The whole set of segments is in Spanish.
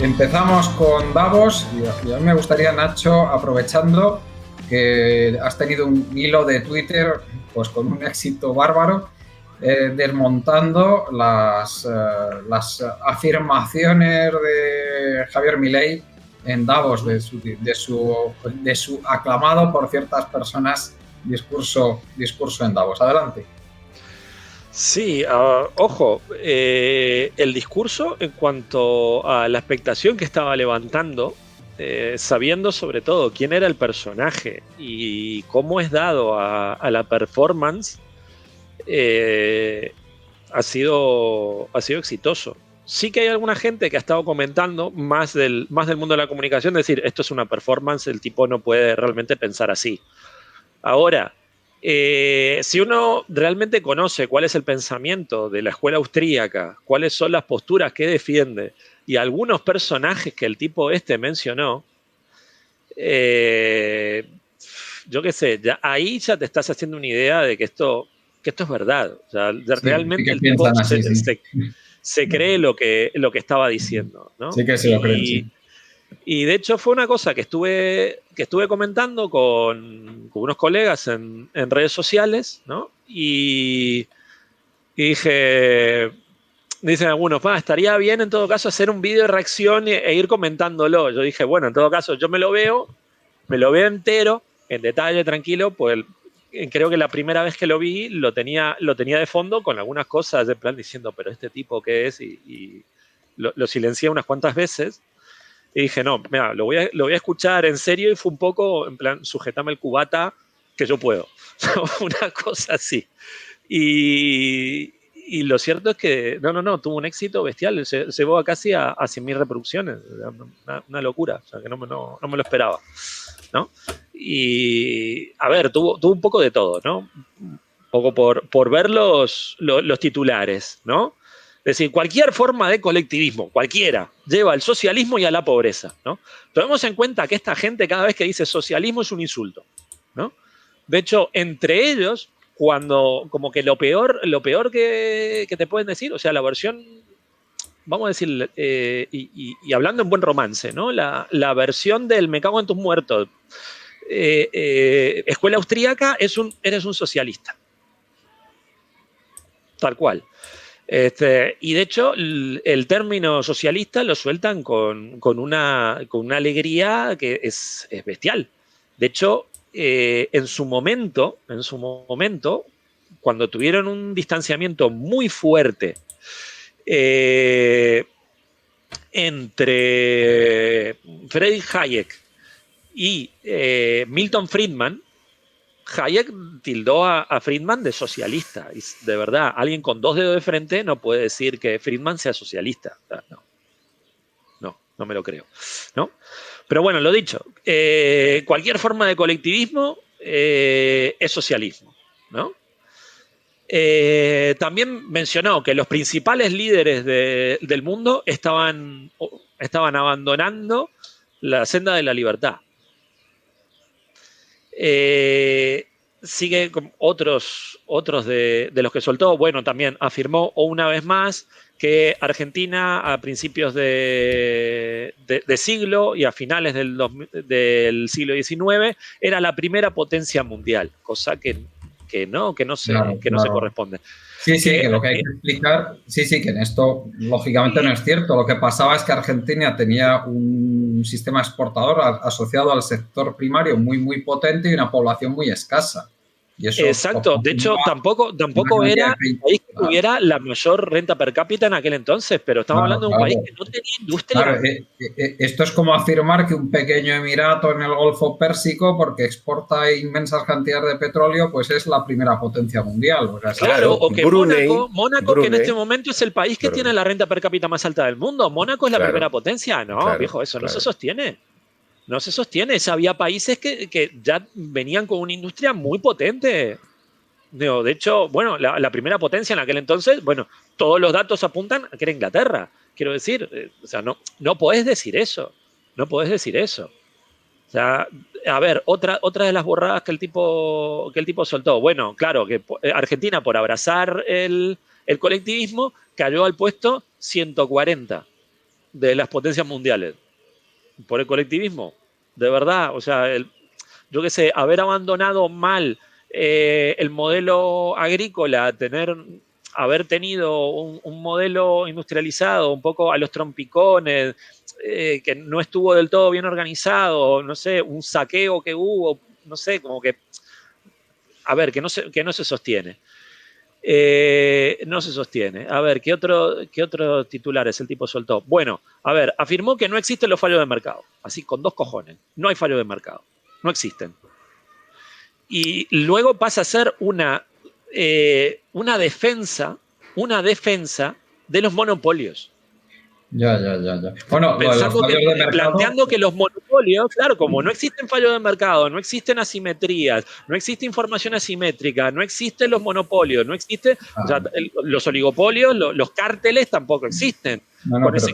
Empezamos con Davos y a mí me gustaría, Nacho, aprovechando que has tenido un hilo de Twitter pues con un éxito bárbaro, desmontando las afirmaciones de Javier Milei en Davos, de su aclamado por ciertas personas discurso en Davos. Adelante. Sí, ojo, el discurso en cuanto a la expectación que estaba levantando, sabiendo sobre todo quién era el personaje y cómo es dado a la performance, ha sido exitoso. Sí que hay alguna gente que ha estado comentando más del mundo de la comunicación, decir, esto es una performance, el tipo no puede realmente pensar así. Ahora, si uno realmente conoce cuál es el pensamiento de la escuela austríaca, cuáles son las posturas que defiende y algunos personajes que el tipo mencionó, yo qué sé, ahí ya te estás haciendo una idea de que esto es verdad. O sea, realmente sí el tipo así, se cree lo que estaba diciendo, ¿no? Sí que se lo creen, sí. Y de hecho fue una cosa que estuve comentando con unos colegas en redes sociales, ¿no? Y dicen algunos, estaría bien en todo caso hacer un vídeo de reacción e ir comentándolo. Yo dije, bueno, en todo caso yo me lo veo entero, en detalle, tranquilo, pues creo que la primera vez que lo vi lo tenía de fondo con algunas cosas de plan diciendo, pero este tipo ¿qué es? Y lo silencié unas cuantas veces. Y dije, no, mira, lo voy a escuchar en serio, y fue un poco, en plan, sujetame el cubata que yo puedo. Una cosa así. Y lo cierto es que, no, tuvo un éxito bestial. Se llevó a casi a 100.000 reproducciones. Una locura, o sea, que no me lo esperaba, ¿no? Y, a ver, tuvo un poco de todo, ¿no? Un poco por ver los titulares, ¿no? Es decir, cualquier forma de colectivismo, cualquiera, lleva al socialismo y a la pobreza, ¿no? Tomemos en cuenta que esta gente cada vez que dice socialismo es un insulto, ¿no? De hecho, entre ellos, cuando como que lo peor que te pueden decir, o sea, la versión, vamos a decir, y hablando en buen romance, ¿no? La versión del me cago en tus muertos, escuela austríaca, eres un socialista. Tal cual. Y de hecho, el término socialista lo sueltan con una alegría que es bestial. De hecho, en su momento, cuando tuvieron un distanciamiento muy fuerte entre Friedrich Hayek y Milton Friedman, Hayek tildó a Friedman de socialista. Y de verdad, alguien con dos dedos de frente no puede decir que Friedman sea socialista. No me lo creo, ¿no? Pero bueno, lo dicho, cualquier forma de colectivismo es socialismo, ¿no? También mencionó que los principales líderes del mundo estaban abandonando la senda de la libertad. Sigue con otros de los que soltó. Bueno, también afirmó una vez más que Argentina a principios de siglo y a finales del siglo XIX era la primera potencia mundial, cosa que no se corresponde. Sí, que lo que hay que explicar, que en esto lógicamente no es cierto. Lo que pasaba es que Argentina tenía un sistema exportador asociado al sector primario muy, muy potente y una población muy escasa. Y eso, exacto, de hecho tampoco era el país que tuviera la mayor renta per cápita en aquel entonces, pero estamos hablando de un país que no tenía industria. Claro, esto es como afirmar que un pequeño emirato en el Golfo Pérsico, porque exporta inmensas cantidades de petróleo, pues es la primera potencia mundial. O sea, claro, o que Mónaco, que en este momento es el país que tiene la renta per cápita más alta del mundo. Mónaco es la primera potencia. No, viejo, eso no se sostiene. No se sostiene. Había países que ya venían con una industria muy potente. De hecho, bueno, la primera potencia en aquel entonces, bueno, todos los datos apuntan a que era Inglaterra. Quiero decir, o sea, no podés decir eso. No podés decir eso. O sea, a ver, otra de las borradas que el tipo soltó. Bueno, claro, que Argentina, por abrazar el colectivismo, cayó al puesto 140 de las potencias mundiales. Por el colectivismo, de verdad. O sea, yo qué sé, haber abandonado mal el modelo agrícola, haber tenido un modelo industrializado un poco a los trompicones, que no estuvo del todo bien organizado, no sé, un saqueo que hubo, no sé, como que, a ver, que no se sostiene. No se sostiene. A ver, ¿qué otro titulares el tipo soltó? Bueno, a ver, afirmó que no existen los fallos de mercado. Así, con 2 cojones. No hay fallos de mercado. No existen. Y luego pasa a ser una defensa de los monopolios. Ya. Bueno, lo de los fallos de mercado... Planteando que los monopolios, claro, como no existen fallos de mercado, no existen asimetrías, no existe información asimétrica, no existen los monopolios, no existe, o sea, los oligopolios, los cárteles tampoco existen. No, pero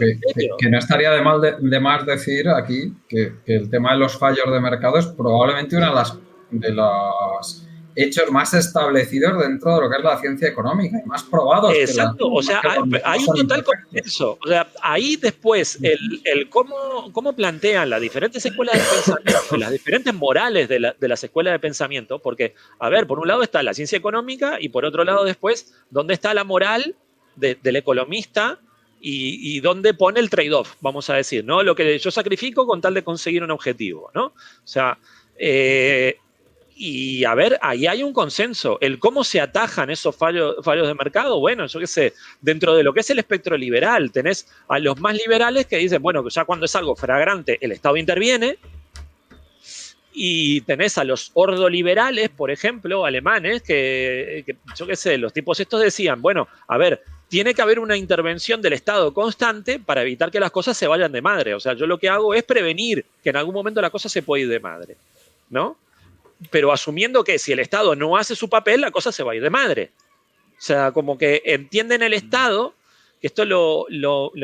que no estaría de más decir aquí que el tema de los fallos de mercado es probablemente una de los hechos más establecidos dentro de lo que es la ciencia económica y más probados. Exacto, o sea, hay un total consenso. O sea, ahí después, cómo plantean las diferentes escuelas de pensamiento, las diferentes morales de las escuelas de pensamiento, porque, a ver, por un lado está la ciencia económica y por otro lado después, ¿dónde está la moral del economista? Y dónde pone el trade-off, vamos a decir, ¿no? Lo que yo sacrifico con tal de conseguir un objetivo, ¿no? O sea, y a ver, ahí hay un consenso. El cómo se atajan esos fallos de mercado, bueno, yo qué sé, dentro de lo que es el espectro liberal, tenés a los más liberales que dicen, bueno, que ya cuando es algo flagrante, el Estado interviene, y tenés a los ordoliberales, por ejemplo, alemanes, que yo qué sé, los tipos estos decían, bueno, a ver, tiene que haber una intervención del Estado constante para evitar que las cosas se vayan de madre. O sea, yo lo que hago es prevenir que en algún momento la cosa se puede ir de madre, ¿no? Pero asumiendo que si el Estado no hace su papel, la cosa se va a ir de madre. O sea, como que entienden el Estado, que esto lo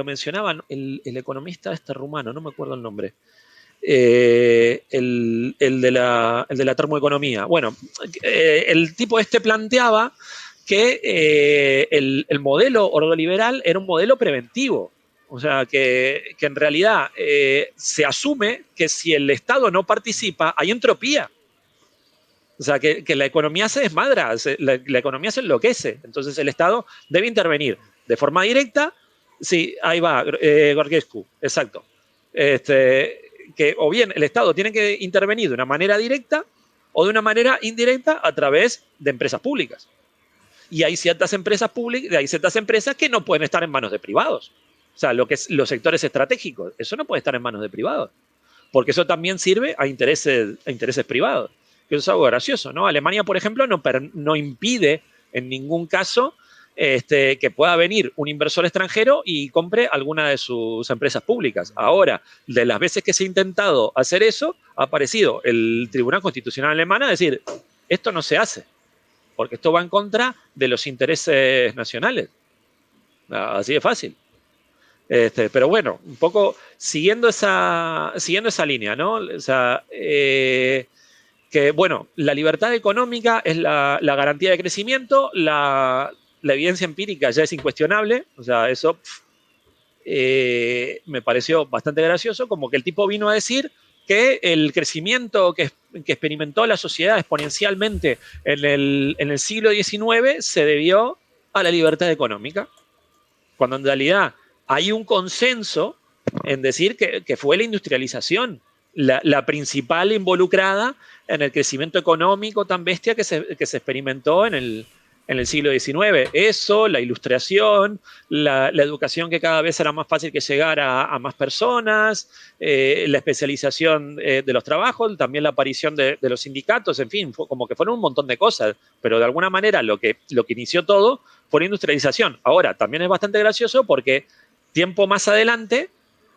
mencionaban el economista rumano, no me acuerdo el nombre, el de la termoeconomía. Bueno, el tipo este planteaba que el modelo ordoliberal era un modelo preventivo. O sea, que en realidad se asume que si el Estado no participa, hay entropía. O sea, que la economía se desmadra, la economía se enloquece. Entonces el Estado debe intervenir de forma directa. Sí, ahí va, Gorgescu, exacto. Que o bien el Estado tiene que intervenir de una manera directa o de una manera indirecta a través de empresas públicas. Y hay ciertas empresas públicas, hay ciertas empresas que no pueden estar en manos de privados. O sea, lo que es los sectores estratégicos, eso no puede estar en manos de privados. Porque eso también sirve a intereses privados. Que eso es algo gracioso, ¿no? Alemania, por ejemplo, no impide en ningún caso que pueda venir un inversor extranjero y compre alguna de sus empresas públicas. Ahora, de las veces que se ha intentado hacer eso, ha aparecido el Tribunal Constitucional alemán a decir, esto no se hace, porque esto va en contra de los intereses nacionales. Así de fácil. Pero bueno, un poco siguiendo esa línea, ¿no? O sea, que, bueno, la libertad económica es la garantía de crecimiento, la evidencia empírica ya es incuestionable, o sea, eso me pareció bastante gracioso, como que el tipo vino a decir que el crecimiento que experimentó la sociedad exponencialmente en el siglo XIX se debió a la libertad económica, cuando en realidad hay un consenso en decir que fue la industrialización la principal involucrada en el crecimiento económico tan bestia que se experimentó en el siglo XIX. Eso, la ilustración, la educación que cada vez era más fácil que llegara a más personas, la especialización de los trabajos, también la aparición de los sindicatos, en fin, como que fueron un montón de cosas, pero de alguna manera lo que inició todo fue la industrialización. Ahora, también es bastante gracioso porque tiempo más adelante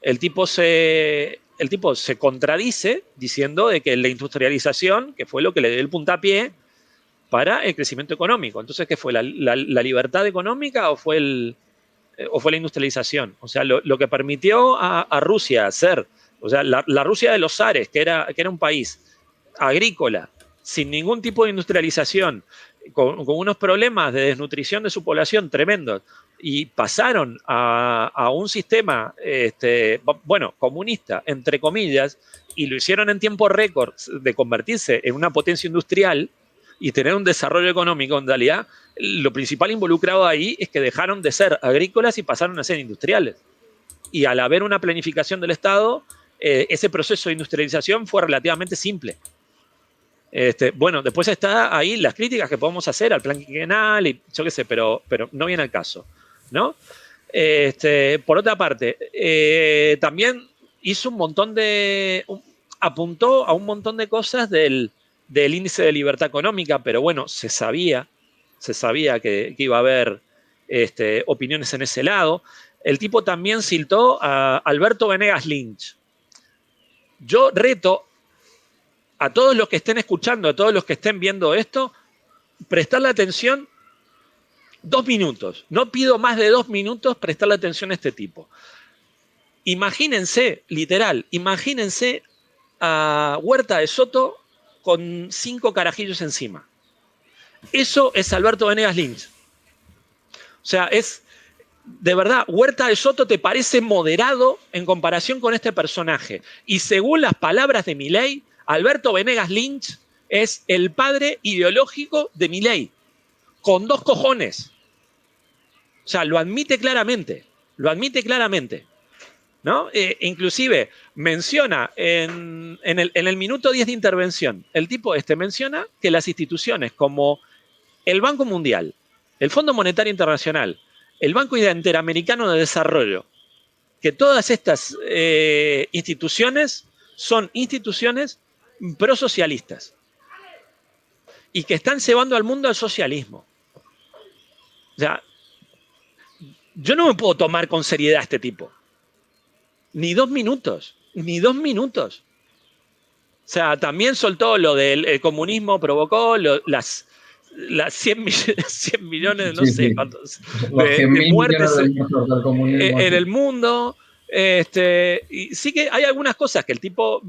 el tipo se contradice diciendo de que la industrialización, que fue lo que le dio el puntapié para el crecimiento económico. Entonces, ¿qué fue? ¿La libertad económica o fue la industrialización? O sea, lo que permitió a Rusia hacer, o sea, la Rusia de los zares, que era un país agrícola, sin ningún tipo de industrialización, con unos problemas de desnutrición de su población tremendos, y pasaron a un sistema, bueno, comunista, entre comillas, y lo hicieron en tiempo récord de convertirse en una potencia industrial y tener un desarrollo económico, en realidad, lo principal involucrado ahí es que dejaron de ser agrícolas y pasaron a ser industriales. Y al haber una planificación del Estado, ese proceso de industrialización fue relativamente simple. Bueno, después está ahí las críticas que podemos hacer al plan quinquenal y yo qué sé, pero no viene al caso, ¿no? Por otra parte, también hizo un montón de... apuntó a un montón de cosas del índice de libertad económica, pero bueno, se sabía que iba a haber opiniones en ese lado. El tipo también citó a Alberto Venegas Lynch. Yo reto a todos los que estén escuchando, a todos los que estén viendo esto, prestarle atención 2 minutos. No pido más de 2 minutos prestarle atención a este tipo. Imagínense, literal, imagínense a Huerta de Soto con 5 carajillos encima. Eso es Alberto Venegas Lynch. O sea, es... De verdad, Huerta de Soto te parece moderado en comparación con este personaje. Y según las palabras de Milei, Alberto Venegas Lynch es el padre ideológico de Milei, con 2 cojones. O sea, lo admite claramente, ¿no? Inclusive menciona en el minuto 10 de intervención, el tipo menciona que las instituciones como el Banco Mundial, el Fondo Monetario Internacional, el Banco Interamericano de Desarrollo, que todas estas instituciones son instituciones prosocialistas y que están llevando al mundo al socialismo. O sea, yo no me puedo tomar con seriedad a este tipo. Ni 2 minutos. O sea, también soltó lo del comunismo, provocó las 100 millones, no sé cuántos, de muertes en el mundo. Y sí que hay algunas cosas que el tipo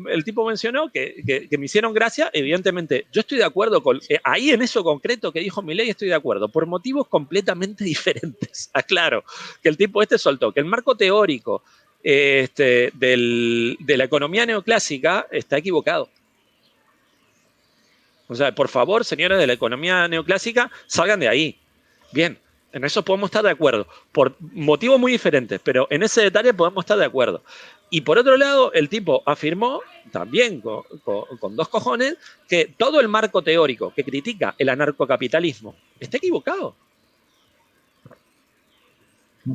mencionó que me hicieron gracia. Evidentemente, yo estoy de acuerdo con... ahí en eso concreto que dijo Milei estoy de acuerdo, por motivos completamente diferentes. Aclaro, que el tipo soltó que el marco teórico de la economía neoclásica está equivocado. O sea, por favor, señores de la economía neoclásica, salgan de ahí. Bien, en eso podemos estar de acuerdo, por motivos muy diferentes, pero en ese detalle podemos estar de acuerdo. Y por otro lado, el tipo afirmó, también con 2 cojones, que todo el marco teórico que critica el anarcocapitalismo está equivocado. O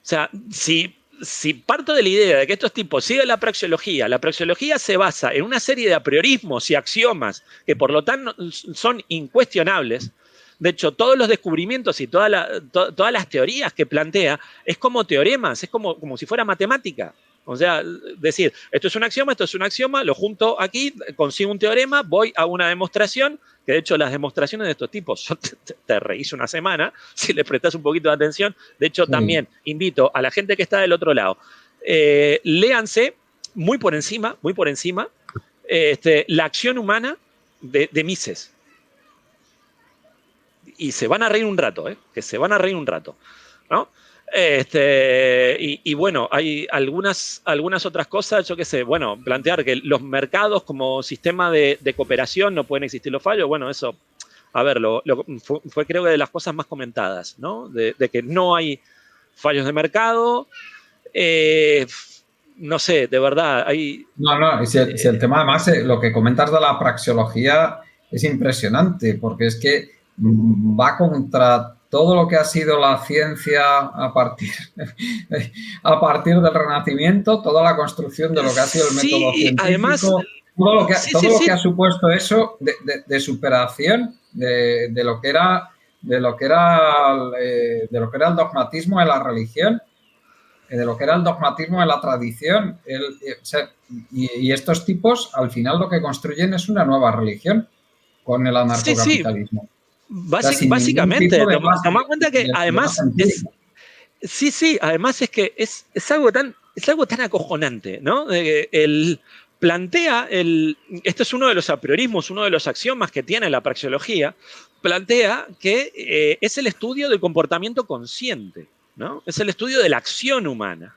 sea, si parto de la idea de que estos tipos siguen la praxeología se basa en una serie de apriorismos y axiomas que por lo tanto son incuestionables. De hecho, todos los descubrimientos y todas las teorías que plantea es como teoremas, es como si fuera matemática. O sea, decir, esto es un axioma, lo junto aquí, consigo un teorema, voy a una demostración, que de hecho las demostraciones de estos tipos te reís una semana, si le prestas un poquito de atención. De hecho, también invito a la gente que está del otro lado, léanse muy por encima, la acción humana de Mises. Y se van a reír un rato, que se van a reír un rato, ¿no? Y bueno, hay algunas otras cosas, yo qué sé, bueno, plantear que los mercados como sistema de cooperación no pueden existir los fallos, bueno, eso, a ver, fue creo que de las cosas más comentadas, ¿no? De que no hay fallos de mercado, no sé, de verdad, hay... No, si el tema además, lo que comentas de la praxeología es impresionante, porque es que va contra todo lo que ha sido la ciencia a partir del Renacimiento, toda la construcción de lo que ha sido el método científico, además, todo lo que ha supuesto eso de superación de lo que era el dogmatismo de la religión, de lo que era el dogmatismo de la tradición. Y estos tipos, al final, lo que construyen es una nueva religión con el anarcocapitalismo. Sí. Básicamente, toma en cuenta que además además es que es algo tan acojonante, ¿no? Plantea este es uno de los apriorismos, uno de los axiomas que tiene la praxeología, plantea que es el estudio del comportamiento consciente. ¿no? Es el estudio de la acción humana.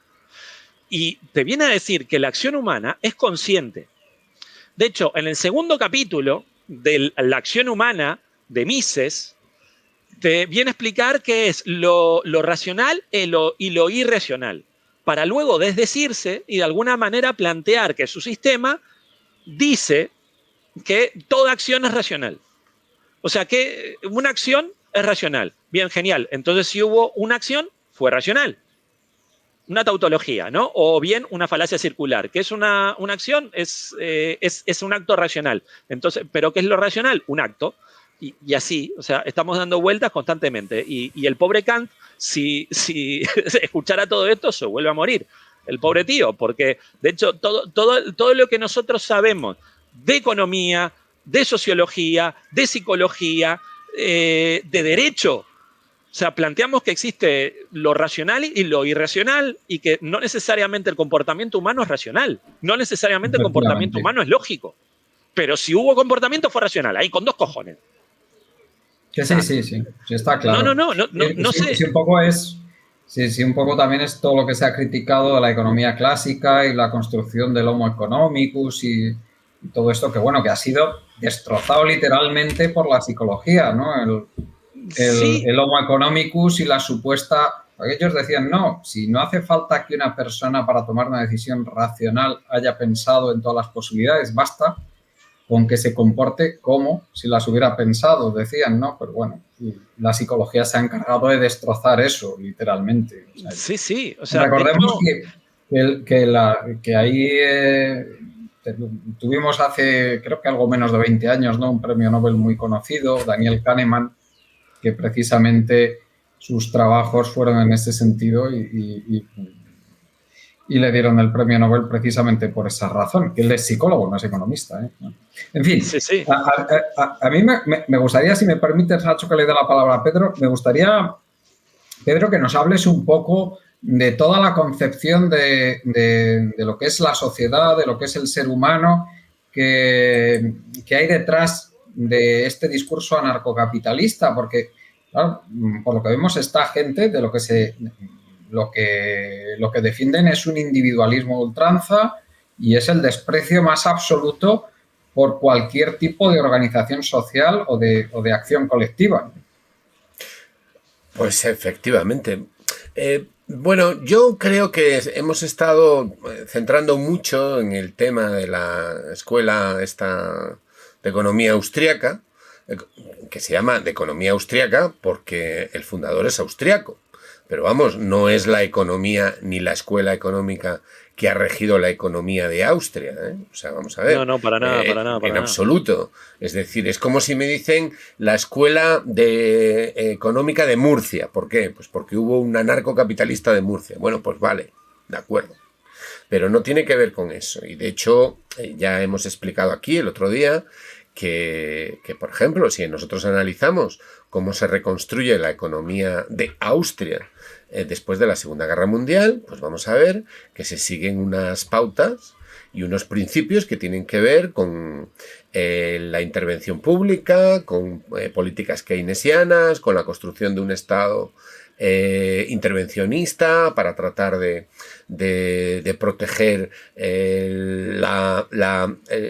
Y te viene a decir que la acción humana es consciente. De hecho, en el segundo capítulo de la acción humana de Mises, te viene a explicar qué es lo racional y lo irracional, para luego desdecirse y de alguna manera plantear que su sistema dice que toda acción es racional. O sea, que una acción es racional. Bien, genial. Entonces, si hubo una acción, fue racional. Una tautología, ¿no? O bien una falacia circular. ¿Qué es una acción? Es un acto racional. Entonces, ¿pero qué es lo racional? Un acto. Y así, o sea, estamos dando vueltas constantemente. Y el pobre Kant, si escuchara todo esto, se vuelve a morir. El pobre tío, porque de hecho todo lo que nosotros sabemos de economía, de sociología, de psicología, de derecho, o sea, planteamos que existe lo racional y lo irracional y que no necesariamente el comportamiento humano es racional, no necesariamente el comportamiento humano es lógico, pero si hubo comportamiento fue racional, ahí con dos cojones. Que sí, está claro. No sé. Sí, un poco es... Sí, un poco también es todo lo que se ha criticado de la economía clásica y la construcción del Homo economicus y todo esto que, bueno, que ha sido destrozado literalmente por la psicología, ¿no? El Homo economicus y la supuesta... Ellos decían, no, si no hace falta que una persona para tomar una decisión racional haya pensado en todas las posibilidades, basta con que se comporte como si las hubiera pensado, decían, ¿no? Pero bueno, la psicología se ha encargado de destrozar eso, literalmente. O sea, sí. O sea, recordemos que ahí tuvimos hace, creo que algo menos de 20 años, ¿no? Un premio Nobel muy conocido, Daniel Kahneman, que precisamente sus trabajos fueron en ese sentido y le dieron el premio Nobel precisamente por esa razón, que él es psicólogo, no es economista. En fin, sí. A mí me gustaría, si me permites, Nacho, que le dé la palabra a Pedro, me gustaría, Pedro, que nos hables un poco de toda la concepción de lo que es la sociedad, de lo que es el ser humano, que hay detrás de este discurso anarcocapitalista, porque, claro, por lo que vemos, esta gente de lo que defienden es un individualismo ultranza y es el desprecio más absoluto por cualquier tipo de organización social o de acción colectiva. Pues efectivamente. Bueno, yo creo que hemos estado centrando mucho en el tema de la escuela esta de economía austríaca, que se llama de economía austríaca porque el fundador es austriaco. Pero vamos, no es la economía ni la escuela económica que ha regido la economía de Austria, ¿eh? O sea, vamos a ver. No, para nada. En absoluto. Es decir, es como si me dicen la escuela económica de Murcia. ¿Por qué? Pues porque hubo un anarcocapitalista de Murcia. Bueno, pues vale, de acuerdo. Pero no tiene que ver con eso. Y de hecho, ya hemos explicado aquí el otro día que, por ejemplo, si nosotros analizamos cómo se reconstruye la economía de Austria después de la Segunda Guerra Mundial, pues vamos a ver que se siguen unas pautas y unos principios que tienen que ver con la intervención pública, con políticas keynesianas, con la construcción de un Estado intervencionista para tratar de proteger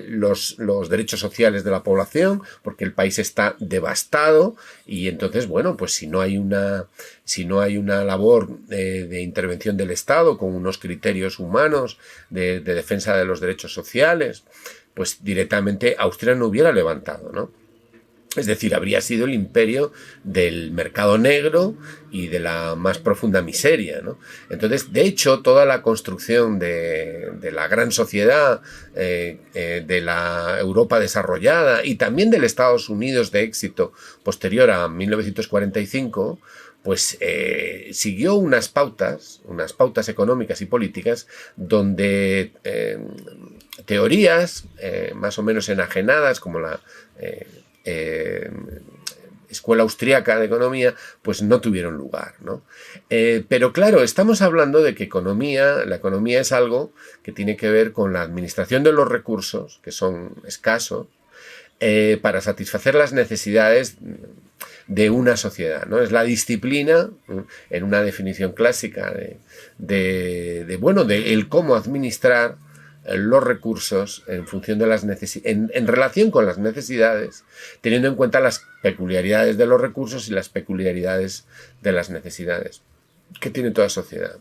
los derechos sociales de la población, porque el país está devastado y entonces, bueno, pues si no hay una labor de intervención del Estado con unos criterios humanos de defensa de los derechos sociales, pues directamente Austria no hubiera levantado, ¿no? Es decir, habría sido el imperio del mercado negro y de la más profunda miseria, ¿no? Entonces, de hecho, toda la construcción de la gran sociedad, de la Europa desarrollada y también del Estados Unidos de éxito posterior a 1945, pues siguió unas pautas económicas y políticas donde teorías más o menos enajenadas como la escuela austríaca de economía, pues no tuvieron lugar, ¿no? Pero claro, estamos hablando de que la economía es algo que tiene que ver con la administración de los recursos, que son escasos, para satisfacer las necesidades de una sociedad, ¿no? Es la disciplina, en una definición clásica de el cómo administrar los recursos en función de las en relación con las necesidades, teniendo en cuenta las peculiaridades de los recursos y las peculiaridades de las necesidades que tiene toda sociedad.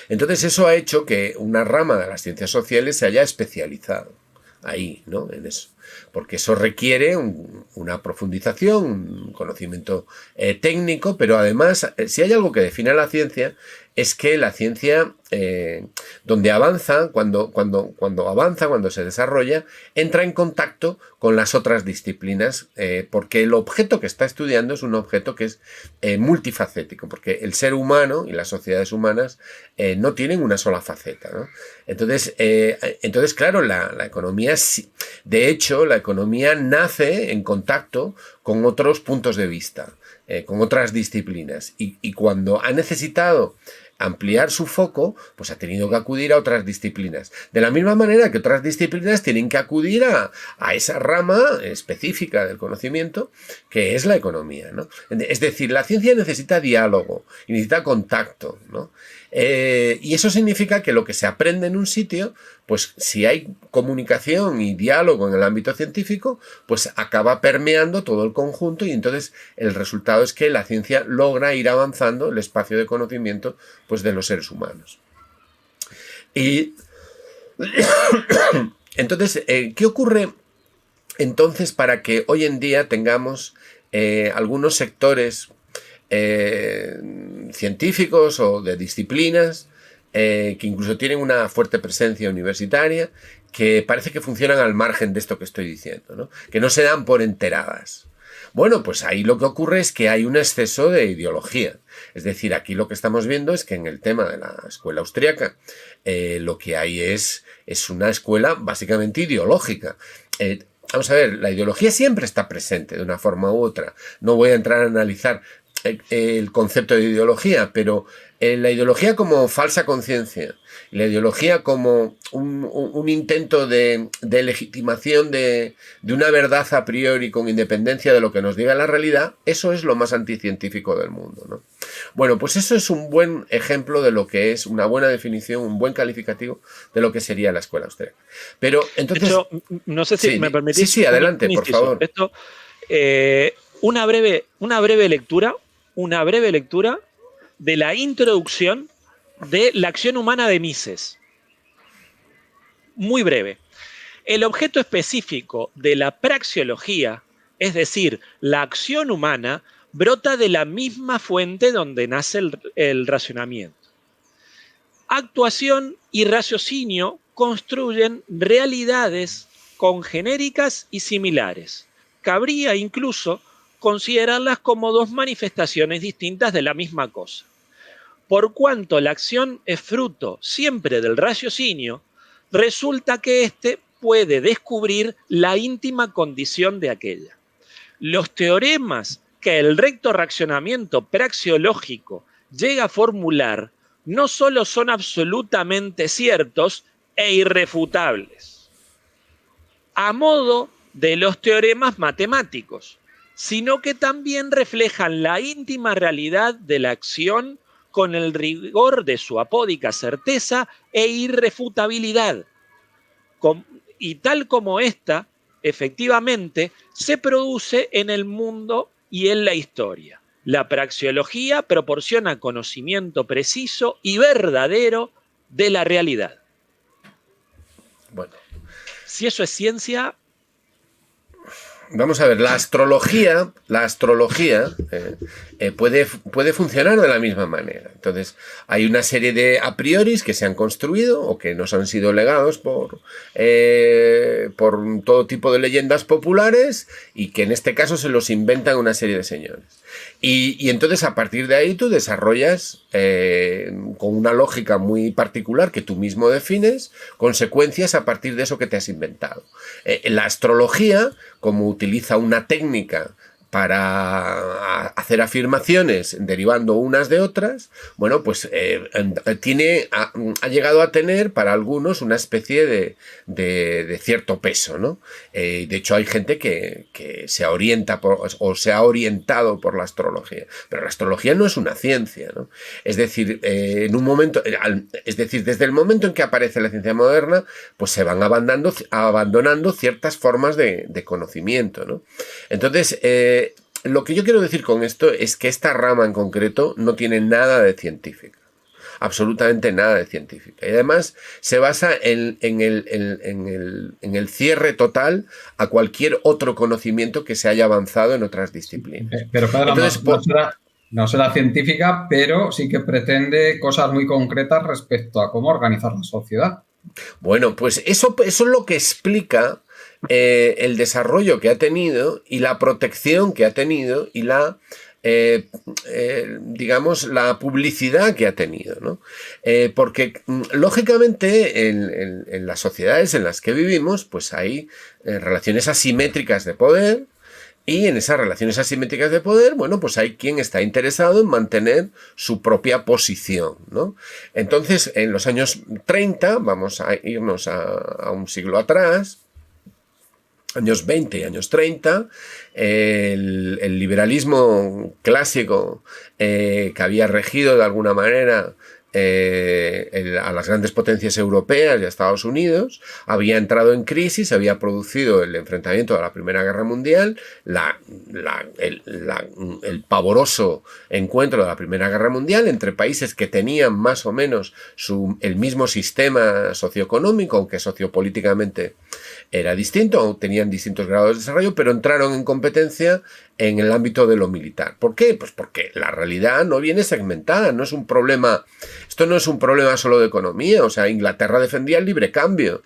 Entonces eso ha hecho que una rama de las ciencias sociales se haya especializado ahí, ¿no? En eso. Porque eso requiere una profundización, un conocimiento técnico, pero además, si hay algo que define a la ciencia, es que la ciencia, donde avanza, cuando avanza, cuando se desarrolla, entra en contacto con las otras disciplinas, porque el objeto que está estudiando es un objeto que es multifacético, porque el ser humano y las sociedades humanas no tienen una sola faceta, ¿no? Entonces, claro, la economía, de hecho, la economía nace en contacto con otros puntos de vista, con otras disciplinas, y cuando ha necesitado ampliar su foco, pues ha tenido que acudir a otras disciplinas. De la misma manera que otras disciplinas tienen que acudir a esa rama específica del conocimiento que es la economía, ¿no? Es decir, la ciencia necesita diálogo, necesita contacto, ¿no? Y eso significa que lo que se aprende en un sitio, pues si hay comunicación y diálogo en el ámbito científico, pues acaba permeando todo el conjunto, y entonces el resultado es que la ciencia logra ir avanzando el espacio de conocimiento, pues, de los seres humanos. Y entonces, ¿qué ocurre entonces para que hoy en día tengamos algunos sectores científicos o de disciplinas que incluso tienen una fuerte presencia universitaria, que parece que funcionan al margen de esto que estoy diciendo, ¿no? Que no se dan por enteradas? Bueno, pues ahí lo que ocurre es que hay un exceso de ideología. Es decir, aquí lo que estamos viendo es que en el tema de la escuela austríaca lo que hay es una escuela básicamente ideológica. Vamos a ver, la ideología siempre está presente de una forma u otra. No voy a entrar a analizar el concepto de ideología, pero la ideología como falsa conciencia, la ideología como un intento de legitimación de una verdad a priori con independencia de lo que nos diga la realidad, eso es lo más anticientífico del mundo, ¿no? Bueno, pues eso es un buen ejemplo de lo que es una buena definición, un buen calificativo de lo que sería la escuela austríaca. Pero entonces... Hecho, no sé si me permitís... Sí, adelante, por favor. Esto, una breve lectura de la introducción de la acción humana de Mises. Muy breve. El objeto específico de la praxeología, es decir, la acción humana, brota de la misma fuente donde nace el racionamiento. Actuación y raciocinio construyen realidades congenéricas y similares. Cabría incluso considerarlas como dos manifestaciones distintas de la misma cosa. Por cuanto la acción es fruto siempre del raciocinio, resulta que éste puede descubrir la íntima condición de aquella. Los teoremas que el recto racionamiento praxeológico llega a formular no solo son absolutamente ciertos e irrefutables, a modo de los teoremas matemáticos, sino que también reflejan la íntima realidad de la acción con el rigor de su apódica certeza e irrefutabilidad, y tal como ésta, efectivamente, se produce en el mundo y en la historia. La praxeología proporciona conocimiento preciso y verdadero de la realidad. Bueno. Si eso es ciencia... Vamos a ver, la astrología puede funcionar de la misma manera. Entonces, hay una serie de a prioris que se han construido o que nos han sido legados por todo tipo de leyendas populares, y que en este caso se los inventan una serie de señores. Y entonces, a partir de ahí, tú desarrollas con una lógica muy particular que tú mismo defines consecuencias a partir de eso que te has inventado. La astrología, como utiliza una técnica para hacer afirmaciones derivando unas de otras, bueno, pues ha llegado a tener para algunos una especie de cierto peso, ¿no? De hecho, hay gente que se orienta o se ha orientado por la astrología, pero la astrología no es una ciencia, ¿no? Es decir, desde el momento en que aparece la ciencia moderna, pues se van abandonando ciertas formas de conocimiento, ¿no? Entonces, lo que yo quiero decir con esto es que esta rama en concreto no tiene nada de científica, absolutamente nada de científica. Y además se basa en el cierre total a cualquier otro conocimiento que se haya avanzado en otras disciplinas. Pero Pedro, entonces, no será científica, pero sí que pretende cosas muy concretas respecto a cómo organizar la sociedad. Bueno, pues eso es lo que explica el desarrollo que ha tenido y la protección que ha tenido y digamos, la publicidad que ha tenido, ¿no? Porque, lógicamente, en las sociedades en las que vivimos, pues hay relaciones asimétricas de poder. Y en esas relaciones asimétricas de poder, bueno, pues hay quien está interesado en mantener su propia posición, ¿no? Entonces, en los años 30, vamos a irnos a un siglo atrás, años 20 y años 30, el liberalismo clásico que había regido de alguna manera a las grandes potencias europeas y a Estados Unidos, había entrado en crisis, había producido el enfrentamiento de la Primera Guerra Mundial, el pavoroso encuentro de la Primera Guerra Mundial entre países que tenían más o menos el mismo sistema socioeconómico, aunque sociopolíticamente era distinto, o tenían distintos grados de desarrollo, pero entraron en competencia en el ámbito de lo militar. ¿Por qué? Pues porque la realidad no viene segmentada, no es un problema, esto no es un problema solo de economía, o sea, Inglaterra defendía el libre cambio,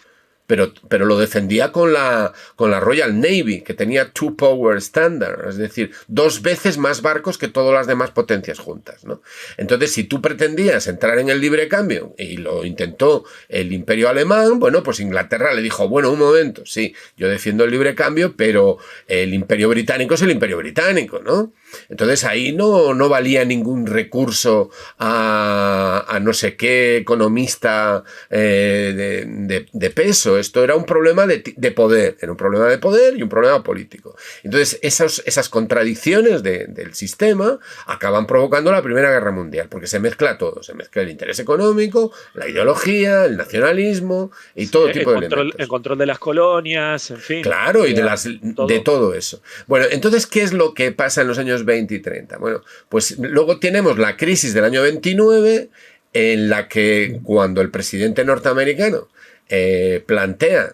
pero lo defendía con la Royal Navy, que tenía two power standard, es decir, 2 veces más barcos que todas las demás potencias juntas, ¿no? Entonces, si tú pretendías entrar en el libre cambio, y lo intentó el Imperio Alemán, bueno, pues Inglaterra le dijo, bueno, un momento, sí, yo defiendo el libre cambio, pero el Imperio Británico es el Imperio Británico, ¿no? Entonces ahí no valía ningún recurso a no sé qué economista de peso. Esto era un problema de poder, era un problema de poder y un problema político. Entonces esas contradicciones del sistema acaban provocando la Primera Guerra Mundial, porque se mezcla todo, se mezcla el interés económico, la ideología, el nacionalismo y todo tipo de elementos. El control de las colonias, en fin. Claro, y de todo eso. Bueno, entonces, ¿qué es lo que pasa en los años 20 y 30? Bueno, pues luego tenemos la crisis del año 29, en la que cuando el presidente norteamericano plantea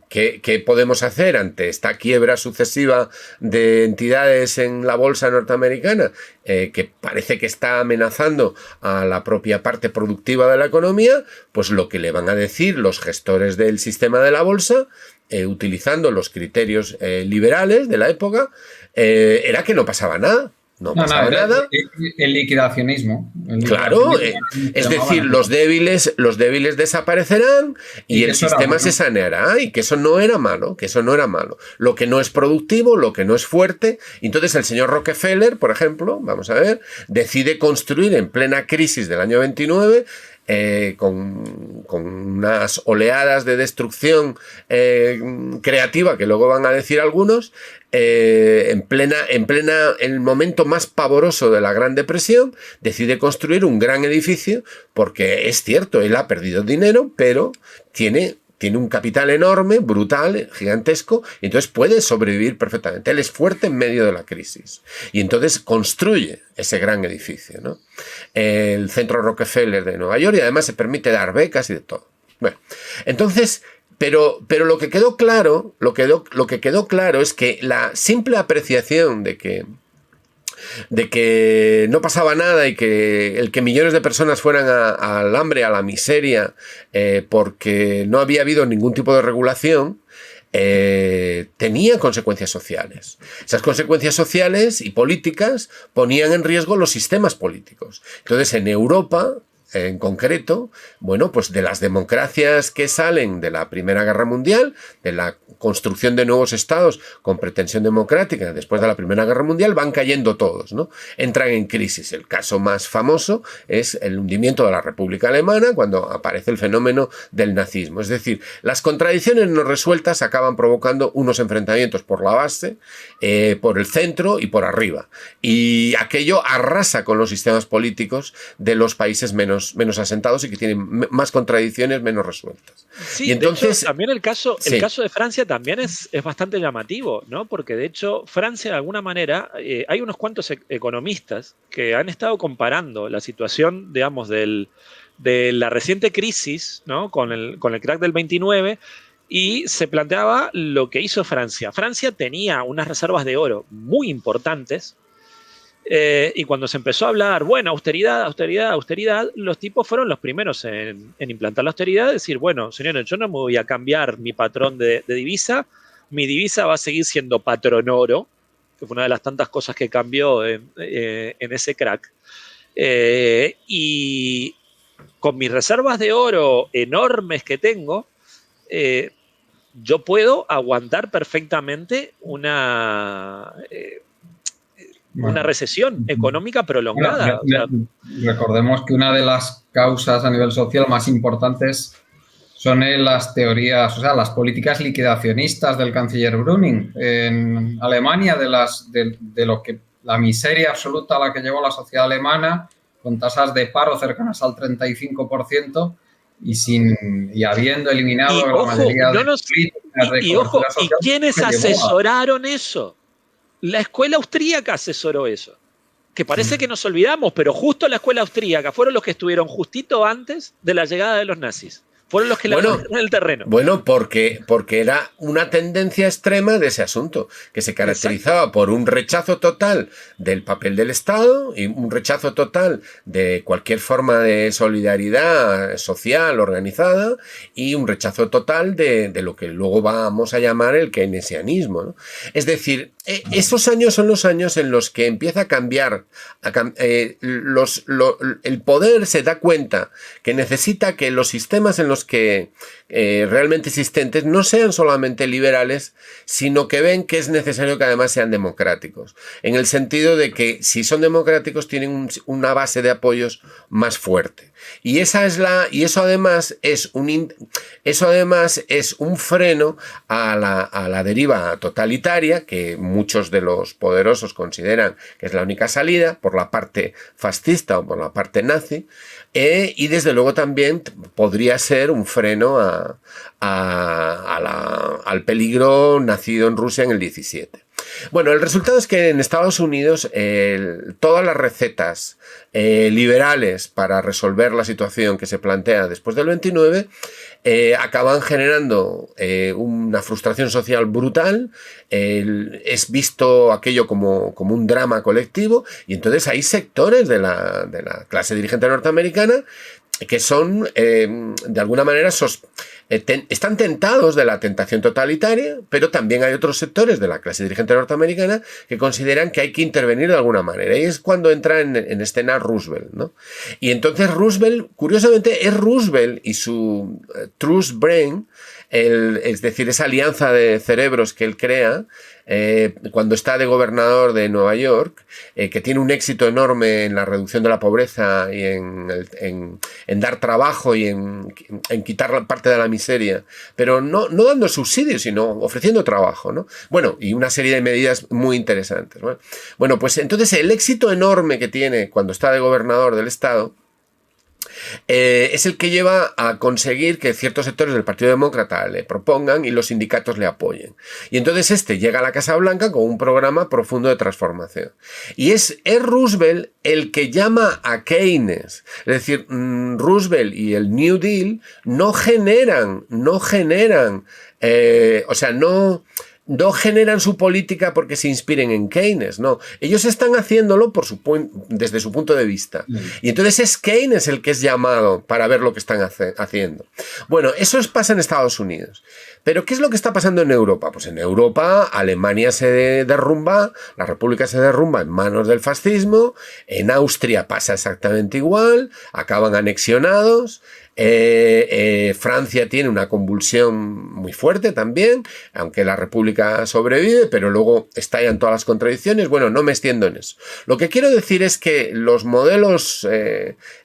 qué podemos hacer ante esta quiebra sucesiva de entidades en la bolsa norteamericana, que parece que está amenazando a la propia parte productiva de la economía, pues lo que le van a decir los gestores del sistema de la bolsa, utilizando los criterios liberales de la época, era que no pasaba nada. No pasaba nada. El liquidacionismo. Claro, es decir, los débiles desaparecerán y el sistema se saneará, y que eso no era malo, Lo que no es productivo, lo que no es fuerte. Entonces el señor Rockefeller, por ejemplo, vamos a ver, decide construir en plena crisis del año 29, con unas oleadas de destrucción creativa que luego van a decir algunos, en el momento más pavoroso de la Gran Depresión, decide construir un gran edificio, porque es cierto, él ha perdido dinero, pero tiene un capital enorme, brutal, gigantesco, y entonces puede sobrevivir perfectamente. Él es fuerte en medio de la crisis. Y entonces construye ese gran edificio, ¿no? El Centro Rockefeller de Nueva York, y además se permite dar becas y de todo. Bueno, entonces, pero lo que quedó claro, es que la simple apreciación de que no pasaba nada y que millones de personas fueran al hambre, a la miseria, porque no había habido ningún tipo de regulación, tenía consecuencias sociales. Esas consecuencias sociales y políticas ponían en riesgo los sistemas políticos. Entonces, en Europa, en concreto, bueno, pues de las democracias que salen de la Primera Guerra Mundial, de la construcción de nuevos estados con pretensión democrática después de la Primera Guerra Mundial, van cayendo todos, ¿no? Entran en crisis. El caso más famoso es el hundimiento de la República Alemana cuando aparece el fenómeno del nazismo. Es decir, las contradicciones no resueltas acaban provocando unos enfrentamientos por la base, por el centro y por arriba. Y aquello arrasa con los sistemas políticos de los países menos asentados y que tienen más contradicciones menos resueltas. Sí, y entonces, de hecho, también el caso de Francia también es bastante llamativo, ¿no? Porque de hecho Francia de alguna manera, hay unos cuantos economistas que han estado comparando la situación, digamos, de la reciente crisis, ¿no? Con el crack del 29, y se planteaba lo que hizo Francia. Francia tenía unas reservas de oro muy importantes, y cuando se empezó a hablar, bueno, austeridad, austeridad, austeridad, los tipos fueron los primeros en implantar la austeridad, decir, bueno, señores, yo no me voy a cambiar mi patrón de divisa, mi divisa va a seguir siendo patrón oro, que fue una de las tantas cosas que cambió en ese crack. Y con mis reservas de oro enormes que tengo, yo puedo aguantar perfectamente una recesión económica prolongada. Recordemos que una de las causas a nivel social más importantes son las teorías, o sea, las políticas liquidacionistas del canciller Brüning en Alemania, de lo que la miseria absoluta a la que llevó la sociedad alemana, con tasas de paro cercanas al 35%, y habiendo eliminado la mayoría de políticas de cobertura social. ¿Y quiénes asesoraron eso? La escuela austríaca asesoró eso. Que parece que nos olvidamos, pero justo la escuela austríaca fueron los que estuvieron justito antes de la llegada de los nazis. Fueron los que la pusieron en el terreno. Bueno, porque era una tendencia extrema de ese asunto, que se caracterizaba por un rechazo total del papel del Estado y un rechazo total de cualquier forma de solidaridad social organizada y un rechazo total de lo que luego vamos a llamar el keynesianismo, ¿no? Es decir, esos años son los años en los que empieza a cambiar, el poder se da cuenta que necesita que los sistemas en los que realmente existentes no sean solamente liberales, sino que ven que es necesario que además sean democráticos, en el sentido de que si son democráticos tienen una base de apoyos más fuerte. Y eso además es un freno a la deriva totalitaria que muchos de los poderosos consideran que es la única salida, por la parte fascista o por la parte nazi, y desde luego también podría ser un freno al peligro nacido en Rusia en el 17. Bueno, el resultado es que en Estados Unidos todas las recetas liberales para resolver la situación que se plantea después del 29 acaban generando una frustración social brutal, es visto aquello como un drama colectivo, y entonces hay sectores de la clase dirigente norteamericana que son, de alguna manera, están tentados de la tentación totalitaria, pero también hay otros sectores de la clase dirigente norteamericana que consideran que hay que intervenir de alguna manera. Y es cuando entra en escena Roosevelt, ¿no? Y entonces Roosevelt, curiosamente, es Roosevelt y su Trust Brain, es decir, esa alianza de cerebros que él crea, cuando está de gobernador de Nueva York, que tiene un éxito enorme en la reducción de la pobreza y en dar trabajo y en quitar parte de la miseria, pero no dando subsidios, sino ofreciendo trabajo, ¿no? Bueno, y una serie de medidas muy interesantes, ¿no? Bueno, pues entonces el éxito enorme que tiene cuando está de gobernador del estado es el que lleva a conseguir que ciertos sectores del Partido Demócrata le propongan y los sindicatos le apoyen. Y entonces llega a la Casa Blanca con un programa profundo de transformación. Y es Roosevelt el que llama a Keynes. Es decir, Roosevelt y el New Deal no generan no generan su política porque se inspiren en Keynes, no. Ellos están haciéndolo desde su punto de vista. Y entonces es Keynes el que es llamado para ver lo que están haciendo. Bueno, eso pasa en Estados Unidos. Pero ¿qué es lo que está pasando en Europa? Pues en Europa Alemania se derrumba, la República se derrumba en manos del fascismo, en Austria pasa exactamente igual, acaban anexionados. Francia tiene una convulsión muy fuerte también, aunque la República sobrevive, pero luego estallan todas las contradicciones. Bueno, no me extiendo en eso. Lo que quiero decir es que los modelos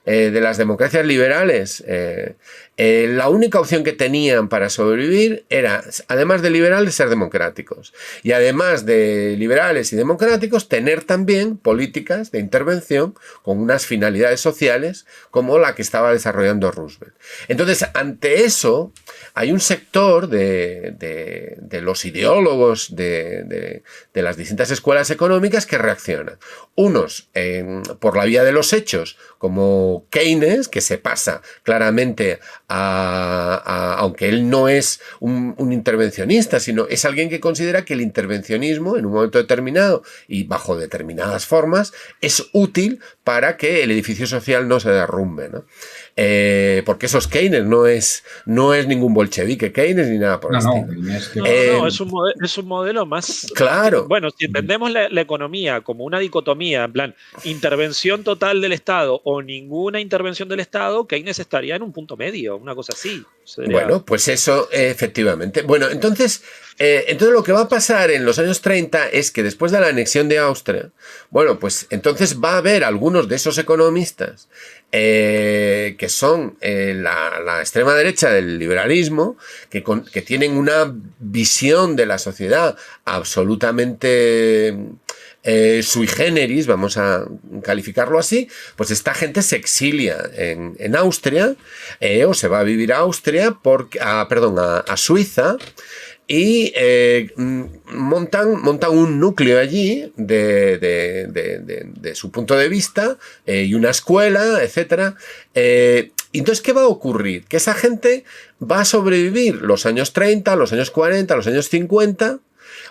de las democracias liberales, la única opción que tenían para sobrevivir era, además de liberales, ser democráticos. Y además de liberales y democráticos, tener también políticas de intervención con unas finalidades sociales como la que estaba desarrollando Roosevelt. Entonces, ante eso, hay un sector de los ideólogos de las distintas escuelas económicas que reaccionan. Unos por la vía de los hechos, como Keynes, que se pasa claramente aunque él no es un intervencionista, sino es alguien que considera que el intervencionismo en un momento determinado y bajo determinadas formas es útil para que el edificio social no se derrumbe, ¿no? Porque eso es Keynes, no es ningún bolchevique Keynes ni nada por el estilo. Es un modelo más... Claro. Bueno, si entendemos la economía como una dicotomía, en plan, intervención total del Estado o ninguna intervención del Estado, Keynes estaría en un punto medio, una cosa así. Bueno, pues eso, efectivamente. Bueno, entonces lo que va a pasar en los años 30 es que después de la anexión de Austria, bueno, pues entonces va a haber algunos de esos economistas que son la extrema derecha del liberalismo, que tienen una visión de la sociedad absolutamente sui generis, vamos a calificarlo así. Pues esta gente se exilia en Austria, o se va a vivir a Austria, a Suiza, y montan un núcleo allí de su punto de vista, y una escuela, etc. Entonces, ¿qué va a ocurrir? Que esa gente va a sobrevivir los años 30, los años 40, los años 50,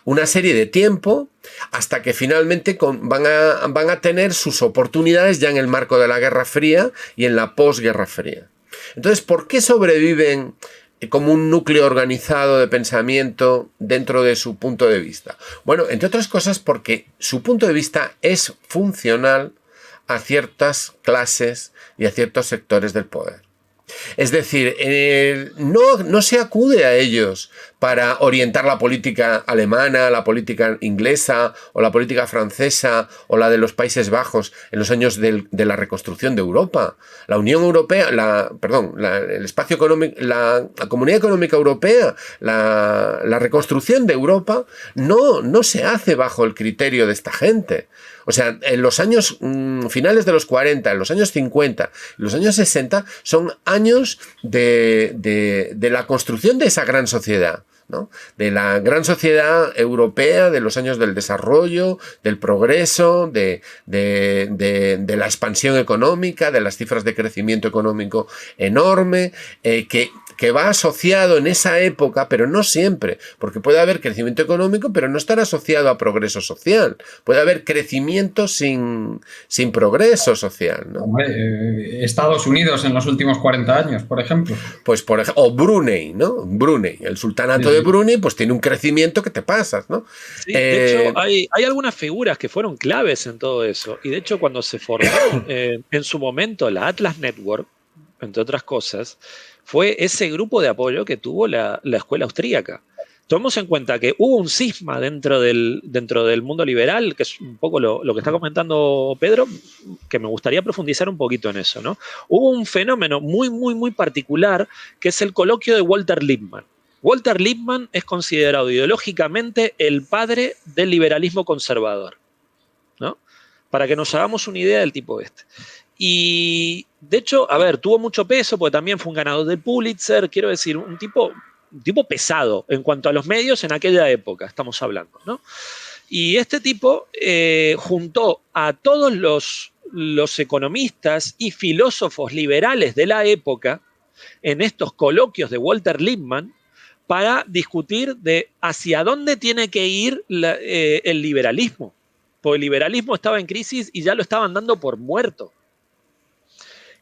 una serie de tiempo, hasta que finalmente van a tener sus oportunidades ya en el marco de la Guerra Fría y en la posguerra fría. Entonces, ¿por qué sobreviven como un núcleo organizado de pensamiento dentro de su punto de vista? Bueno, entre otras cosas porque su punto de vista es funcional a ciertas clases y a ciertos sectores del poder. Es decir, no se acude a ellos para orientar la política alemana, la política inglesa o la política francesa o la de los Países Bajos en los años de la reconstrucción de Europa. La Unión Europea, el espacio económico, la Comunidad Económica Europea, la reconstrucción de Europa no se hace bajo el criterio de esta gente. O sea, en los años finales de los 40, en los años 50, en los años 60, son años de la construcción de esa gran sociedad, ¿no? De la gran sociedad europea, de los años del desarrollo, del progreso, de la expansión económica, de las cifras de crecimiento económico enorme, que va asociado en esa época, pero no siempre, porque puede haber crecimiento económico, pero no estar asociado a progreso social. Puede haber crecimiento sin progreso social, ¿no? Estados Unidos en los últimos 40 años, por ejemplo. Pues o Brunei, ¿no? Brunei, el sultanato de Brunei, pues tiene un crecimiento que te pasas, ¿no? Sí, de hecho, hay algunas figuras que fueron claves en todo eso. Y de hecho, cuando se formó en su momento la Atlas Network, entre otras cosas, fue ese grupo de apoyo que tuvo la escuela austríaca. Tomemos en cuenta que hubo un cisma dentro del mundo liberal, que es un poco lo que está comentando Pedro, que me gustaría profundizar un poquito en eso, ¿no? Hubo un fenómeno muy, muy, muy particular, que es el coloquio de Walter Lippmann. Walter Lippmann es considerado ideológicamente el padre del liberalismo conservador, ¿no? Para que nos hagamos una idea del tipo este. Y, de hecho, a ver, tuvo mucho peso porque también fue un ganador del Pulitzer, quiero decir, un tipo pesado en cuanto a los medios en aquella época, estamos hablando, ¿no? Y este tipo juntó a todos los economistas y filósofos liberales de la época en estos coloquios de Walter Lippmann para discutir de hacia dónde tiene que ir el liberalismo. Porque el liberalismo estaba en crisis y ya lo estaban dando por muerto.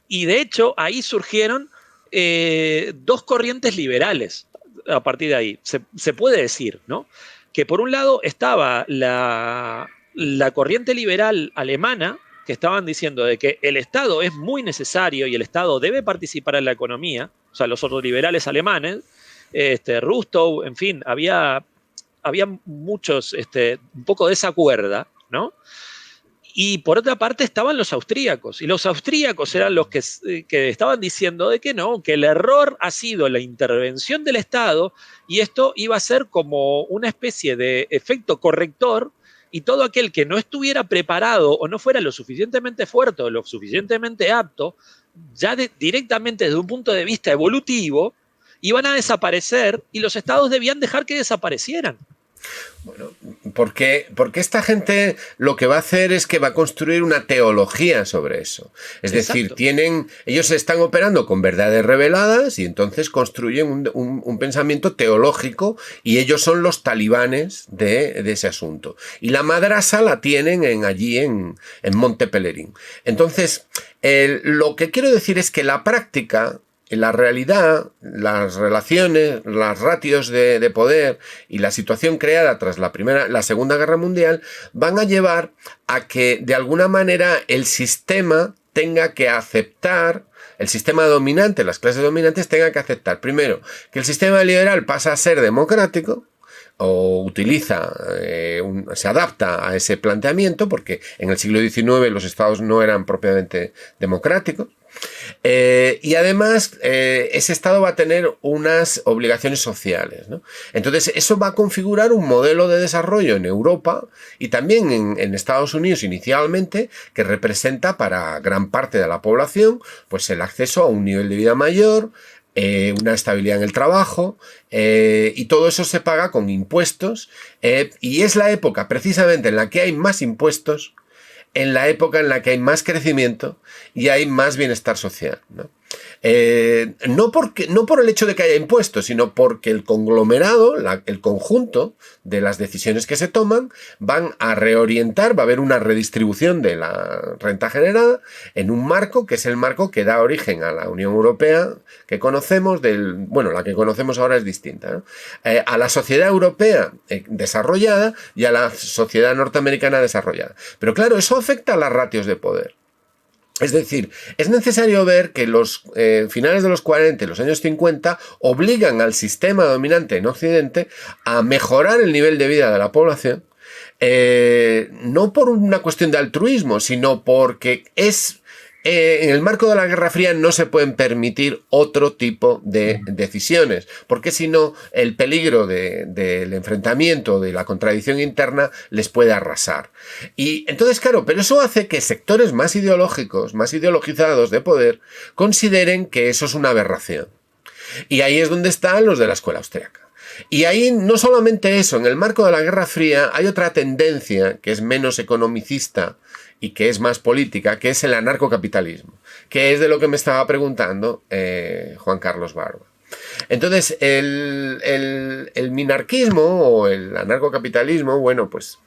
Y de hecho, ahí surgieron dos corrientes liberales a partir de ahí. Se puede decir, ¿no? Que por un lado estaba la corriente liberal alemana, que estaban diciendo de que el Estado es muy necesario y el Estado debe participar en la economía, o sea, los otros liberales alemanes, Rostow, en fin, había muchos, un poco de esa cuerda, ¿no? Y por otra parte estaban los austríacos, y los austríacos eran los que estaban diciendo de que no, que el error ha sido la intervención del Estado, y esto iba a ser como una especie de efecto corrector, y todo aquel que no estuviera preparado o no fuera lo suficientemente fuerte o lo suficientemente apto, ya directamente desde un punto de vista evolutivo, iban a desaparecer y los estados debían dejar que desaparecieran. Bueno, porque esta gente lo que va a hacer es que va a construir una teología sobre eso. Es decir, ellos están operando con verdades reveladas y entonces construyen un pensamiento teológico, y ellos son los talibanes de ese asunto. Y la madrasa la tienen allí en Monte Pelerín. Entonces, lo que quiero decir es que la práctica, en la realidad, las relaciones, las ratios de poder y la situación creada tras la Segunda Guerra Mundial van a llevar a que de alguna manera el sistema tenga que aceptar, el sistema dominante, las clases dominantes tengan que aceptar, primero, que el sistema liberal pasa a ser democrático, o se adapta a ese planteamiento, porque en el siglo XIX los estados no eran propiamente democráticos. Y además ese Estado va a tener unas obligaciones sociales, ¿no? Entonces eso va a configurar un modelo de desarrollo en Europa y también en Estados Unidos inicialmente, que representa para gran parte de la población pues el acceso a un nivel de vida mayor, una estabilidad en el trabajo, y todo eso se paga con impuestos, y es la época precisamente en la que hay más impuestos, en la época en la que hay más crecimiento y hay más bienestar social, ¿no? No por el hecho de que haya impuestos, sino porque el conglomerado, el conjunto de las decisiones que se toman van a reorientar, va a haber una redistribución de la renta generada en un marco que es el marco que da origen a la Unión Europea que conocemos, la que conocemos ahora es distinta, ¿no? A la sociedad europea desarrollada y a la sociedad norteamericana desarrollada. Pero claro, eso afecta a las ratios de poder. Es decir, es necesario ver que los finales de los 40 y los años 50 obligan al sistema dominante en Occidente a mejorar el nivel de vida de la población, no por una cuestión de altruismo, sino porque en el marco de la Guerra Fría no se pueden permitir otro tipo de decisiones, porque si no, el peligro del enfrentamiento, de la contradicción interna, les puede arrasar. Y entonces, claro, pero eso hace que sectores más ideológicos, más ideologizados de poder, consideren que eso es una aberración. Y ahí es donde están los de la escuela austríaca. Y ahí no solamente eso, en el marco de la Guerra Fría hay otra tendencia que es menos economicista y que es más política, que es el anarcocapitalismo, que es de lo que me estaba preguntando Juan Carlos Barba. Entonces, el minarquismo o el anarcocapitalismo, bueno, pues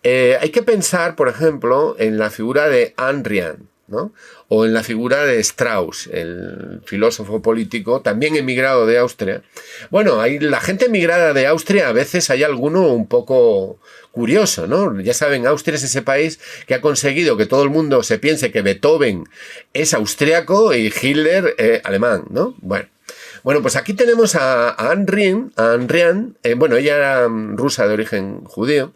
hay que pensar, por ejemplo, en la figura de Ayn Rand, ¿no? O en la figura de Strauss, el filósofo político, también emigrado de Austria. Bueno, la gente emigrada de Austria, a veces hay alguno un poco curioso, ¿no? Ya saben, Austria es ese país que ha conseguido que todo el mundo se piense que Beethoven es austriaco y Hitler alemán, ¿no? Bueno, pues aquí tenemos a Ayn Rand, ella era rusa de origen judío,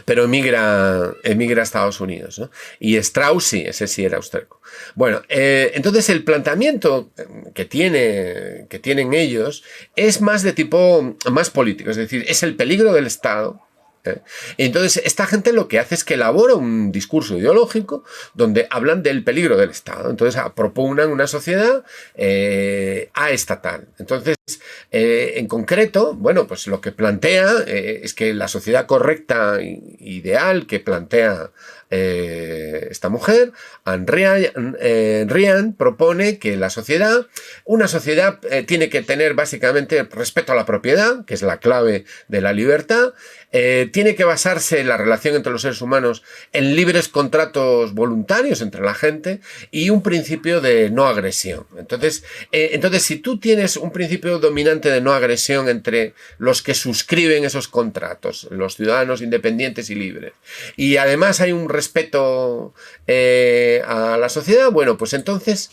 pero emigra a Estados Unidos, ¿no? Y Strauss sí, ese sí era austríaco. Bueno, entonces el planteamiento que tienen ellos es más de tipo más político, es decir, es el peligro del Estado. Entonces esta gente lo que hace es que elabora un discurso ideológico donde hablan del peligro del Estado. Entonces propugnan una sociedad aestatal. Entonces en concreto, bueno, pues lo que plantea es que la sociedad correcta, ideal que plantea esta mujer, Ayn Rand, propone que una sociedad tiene que tener básicamente respeto a la propiedad, que es la clave de la libertad, tiene que basarse la relación entre los seres humanos en libres contratos voluntarios entre la gente y un principio de no agresión. Entonces, si tú tienes un principio dominante de no agresión entre los que suscriben esos contratos, los ciudadanos independientes y libres, y además hay un respeto a la sociedad, bueno, pues entonces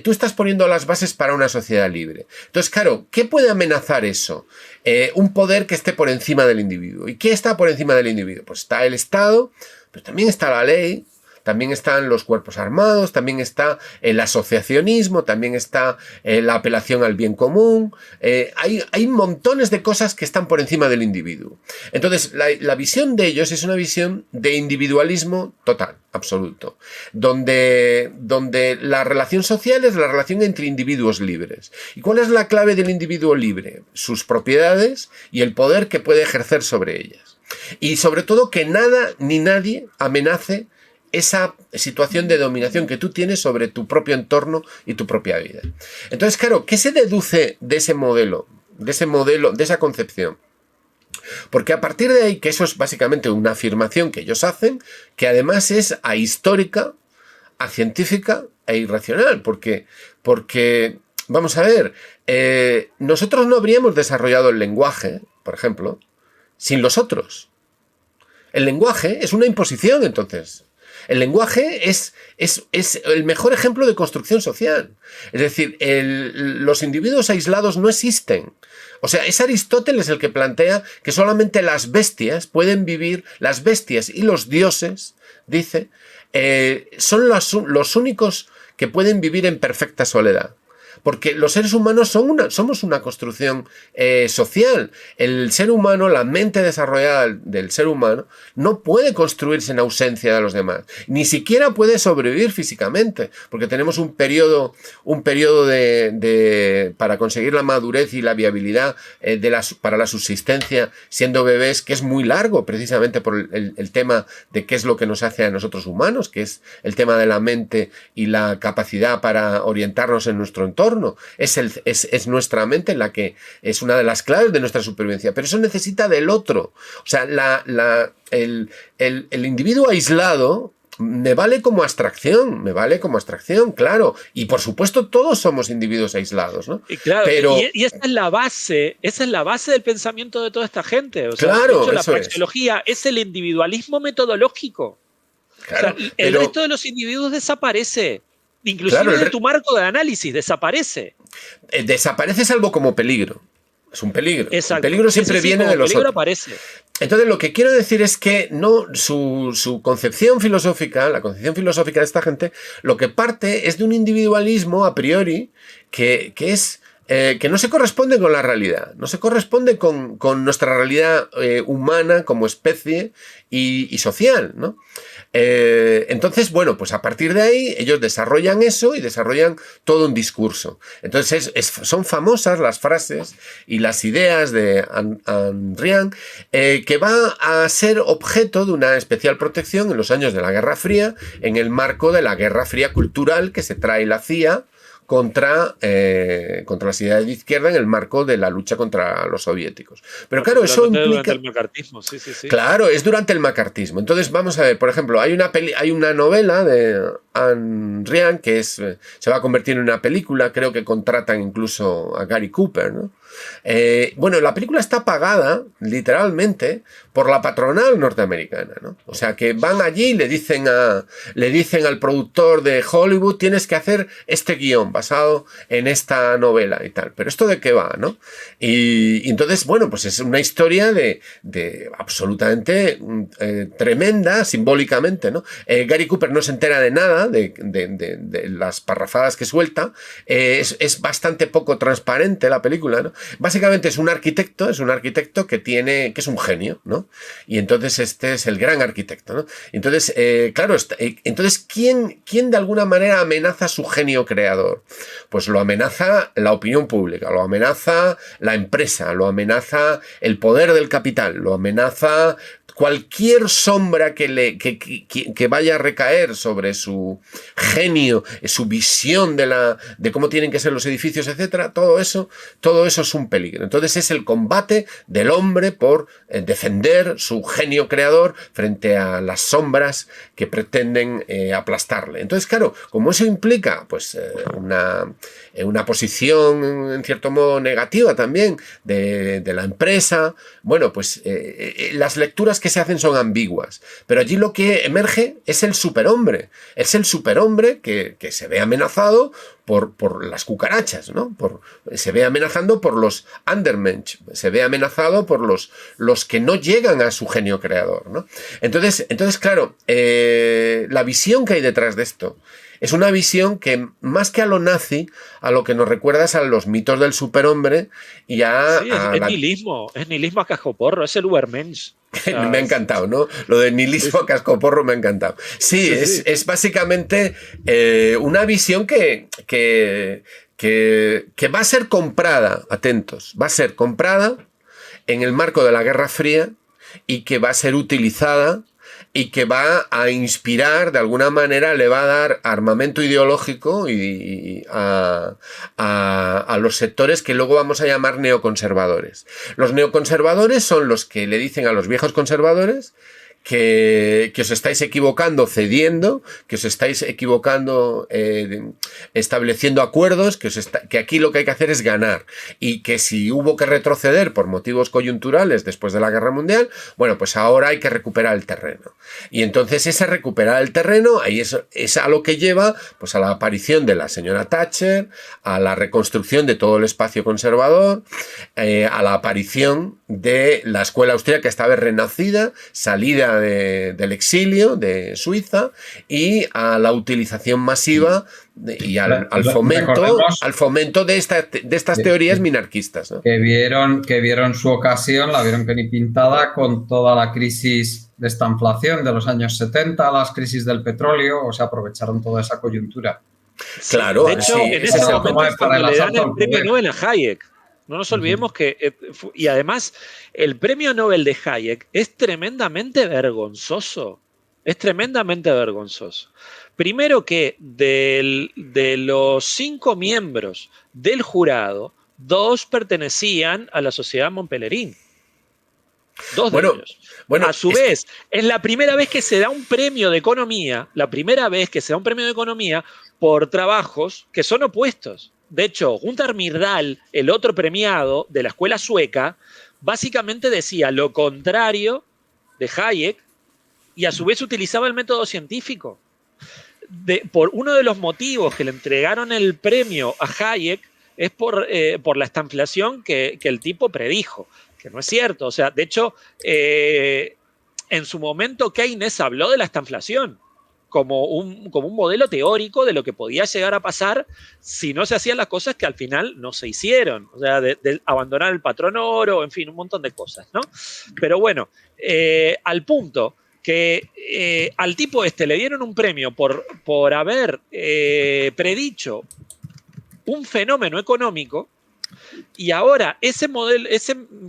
tú estás poniendo las bases para una sociedad libre. Entonces, claro, ¿qué puede amenazar eso? Un poder que esté por encima del individuo. ¿Y qué está por encima del individuo? Pues está el Estado, pero también está la ley, también están los cuerpos armados, también está el asociacionismo, también está la apelación al bien común. Hay montones de cosas que están por encima del individuo. Entonces, la visión de ellos es una visión de individualismo total, absoluto, donde la relación social es la relación entre individuos libres. ¿Y cuál es la clave del individuo libre? Sus propiedades y el poder que puede ejercer sobre ellas. Y sobre todo que nada ni nadie amenace esa situación de dominación que tú tienes sobre tu propio entorno y tu propia vida. Entonces, claro, ¿qué se deduce de ese modelo, de esa concepción? Porque a partir de ahí, que eso es básicamente una afirmación que ellos hacen, que además es ahistórica, acientífica e irracional, porque vamos a ver, nosotros no habríamos desarrollado el lenguaje, por ejemplo, sin los otros. El lenguaje es una imposición, entonces. El lenguaje es el mejor ejemplo de construcción social. Es decir, los individuos aislados no existen. O sea, es Aristóteles el que plantea que solamente las bestias pueden vivir, las bestias y los dioses, dice, son los únicos que pueden vivir en perfecta soledad. Porque los seres humanos somos una construcción social. El ser humano, la mente desarrollada del ser humano, no puede construirse en ausencia de los demás. Ni siquiera puede sobrevivir físicamente, porque tenemos un periodo para conseguir la madurez y la viabilidad para la subsistencia siendo bebés, que es muy largo, precisamente por el tema de qué es lo que nos hace a nosotros humanos, que es el tema de la mente y la capacidad para orientarnos en nuestro entorno. Es nuestra mente la que es una de las claves de nuestra supervivencia, pero eso necesita del otro. O sea, el individuo aislado me vale como abstracción, claro. Y por supuesto todos somos individuos aislados, ¿no? Y claro, y esa es la base del pensamiento de toda esta gente. O sea, claro, de hecho, la praxeología es el individualismo metodológico. Claro, o sea, el resto de los individuos desaparece. Inclusive claro, de tu marco de análisis desaparece. Desaparece salvo como peligro. Es un peligro. Exacto. El peligro siempre viene de los otros. Aparece. Entonces lo que quiero decir es que no su concepción filosófica, la concepción filosófica de esta gente, lo que parte es de un individualismo a priori que no se corresponde con la realidad, no se corresponde con nuestra realidad humana como especie y social, ¿no? Entonces, bueno, pues a partir de ahí ellos desarrollan eso y desarrollan todo un discurso. Entonces son famosas las frases y las ideas de Ayn Rand que va a ser objeto de una especial protección en los años de la Guerra Fría, en el marco de la Guerra Fría cultural que se trae la CIA contra las ideas de izquierda en el marco de la lucha contra los soviéticos. Pero claro, eso implica... Durante el macartismo, sí. Claro, es durante el macartismo. Entonces, vamos a ver, por ejemplo, hay una novela de Ayn Rand que se va a convertir en una película, creo que contratan incluso a Gary Cooper, ¿no? Bueno, la película está pagada, literalmente, por la patronal norteamericana, ¿no? O sea, que van allí y le dicen al productor de Hollywood, tienes que hacer este guión basado en esta novela y tal. Pero ¿esto de qué va, no? Y entonces, bueno, pues es una historia de absolutamente tremenda, simbólicamente, ¿no? Gary Cooper no se entera de nada de las parrafadas que suelta. Es bastante poco transparente la película, ¿no? Básicamente es un arquitecto que es un genio, ¿no? Y entonces este es el gran arquitecto, ¿no? Entonces, claro, entonces ¿quién de alguna manera amenaza su genio creador? Pues lo amenaza la opinión pública, lo amenaza la empresa, lo amenaza el poder del capital, lo amenaza cualquier sombra que vaya a recaer sobre su genio, su visión de cómo tienen que ser los edificios, etcétera, todo eso es un peligro. Entonces es el combate del hombre por defender su genio creador frente a las sombras que pretenden aplastarle. Entonces, claro, como eso implica pues una posición en cierto modo negativa también de la empresa, bueno, pues las lecturas que se hacen son ambiguas, pero allí lo que emerge es el superhombre. Es el superhombre que se ve amenazado por las cucarachas, ¿no? Se ve amenazando por los Undermensch, se ve amenazado por los que no llegan a su genio creador, ¿no? Entonces claro, la visión que hay detrás de esto es una visión que, más que a lo nazi, a lo que nos recuerda es a los mitos del superhombre y es nihilismo a cascoporro, es el Ubermensch. Me ha encantado, ¿no? Lo de nihilismo a cascoporro me ha encantado. Sí, es básicamente una visión que va a ser comprada, atentos, va a ser comprada en el marco de la Guerra Fría y que va a ser utilizada y que va a inspirar, de alguna manera, le va a dar armamento ideológico a los sectores que luego vamos a llamar neoconservadores. Los neoconservadores son los que le dicen a los viejos conservadores que os estáis equivocando cediendo, que os estáis equivocando estableciendo acuerdos, que aquí lo que hay que hacer es ganar, y que si hubo que retroceder por motivos coyunturales después de la Guerra Mundial, bueno, pues ahora hay que recuperar el terreno. Y entonces ese recuperar el terreno, ahí es a lo que lleva pues a la aparición de la señora Thatcher, a la reconstrucción de todo el espacio conservador, a la aparición de la escuela austríaca, esta vez renacida, salida del exilio de Suiza, y a la utilización masiva y al fomento de estas teorías minarquistas, ¿no? Que vieron su ocasión, la vieron que ni pintada con toda la crisis de esta inflación de los años 70, las crisis del petróleo, o sea, aprovecharon toda esa coyuntura. Claro, de hecho, en ese momento es cuando le dan el premio Nobel a Hayek. No nos olvidemos que, y además, el premio Nobel de Hayek es tremendamente vergonzoso. Es tremendamente vergonzoso. Primero que de los 5 miembros del jurado, 2 pertenecían a la Sociedad Montpellerin. 2 de ellos. Bueno, a su vez, es la primera vez que se da un premio de economía, por trabajos que son opuestos. De hecho, Gunther Myrdal, el otro premiado de la escuela sueca, básicamente decía lo contrario de Hayek y a su vez utilizaba el método científico. Por uno de los motivos que le entregaron el premio a Hayek es por la estanflación que el tipo predijo, que no es cierto. O sea, de hecho, en su momento Keynes habló de la estanflación como un modelo teórico de lo que podía llegar a pasar si no se hacían las cosas que al final no se hicieron. O sea, de abandonar el patrón oro, en fin, un montón de cosas, ¿no? Pero bueno, al punto que al tipo le dieron un premio por haber predicho un fenómeno económico, y ahora ese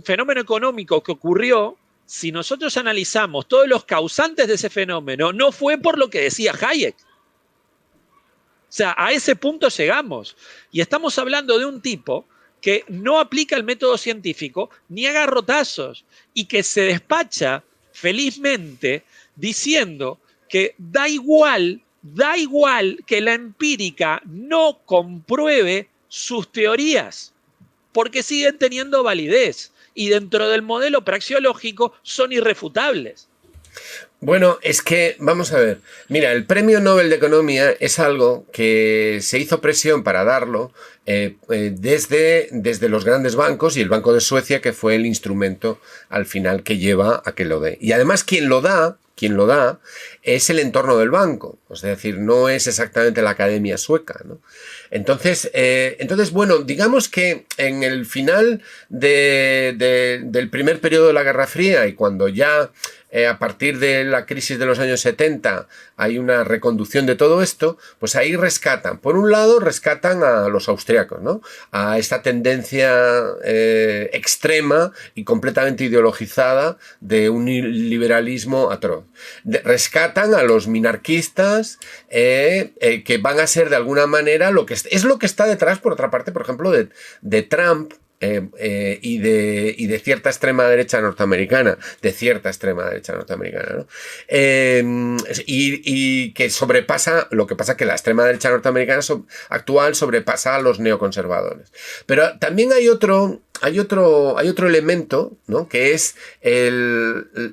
fenómeno económico que ocurrió, si nosotros analizamos todos los causantes de ese fenómeno, no fue por lo que decía Hayek. O sea, a ese punto llegamos. Y estamos hablando de un tipo que no aplica el método científico ni a garrotazos y que se despacha felizmente diciendo que da igual que la empírica no compruebe sus teorías, porque siguen teniendo validez. Y dentro del modelo praxeológico son irrefutables. Bueno, es que, vamos a ver, mira, el Premio Nobel de Economía es algo que se hizo presión para darlo desde los grandes bancos y el Banco de Suecia, que fue el instrumento al final que lleva a que lo dé. Y además quien lo da quien lo da es el entorno del banco, es decir, no es exactamente la academia sueca, ¿no? Entonces, bueno, digamos que en el final del primer periodo de la Guerra Fría y cuando ya a partir de la crisis de los años 70 hay una reconducción de todo esto, pues ahí rescatan. Por un lado, rescatan a los austriacos, ¿no? A esta tendencia extrema y completamente ideologizada de un liberalismo atroz. Rescatan a los minarquistas que van a ser de alguna manera lo que es lo que está detrás, por otra parte, por ejemplo, de Trump. Y de cierta extrema derecha norteamericana, ¿no? Y que sobrepasa, lo que pasa que la extrema derecha norteamericana actual sobrepasa a los neoconservadores. Pero también hay otro elemento, ¿no? Que es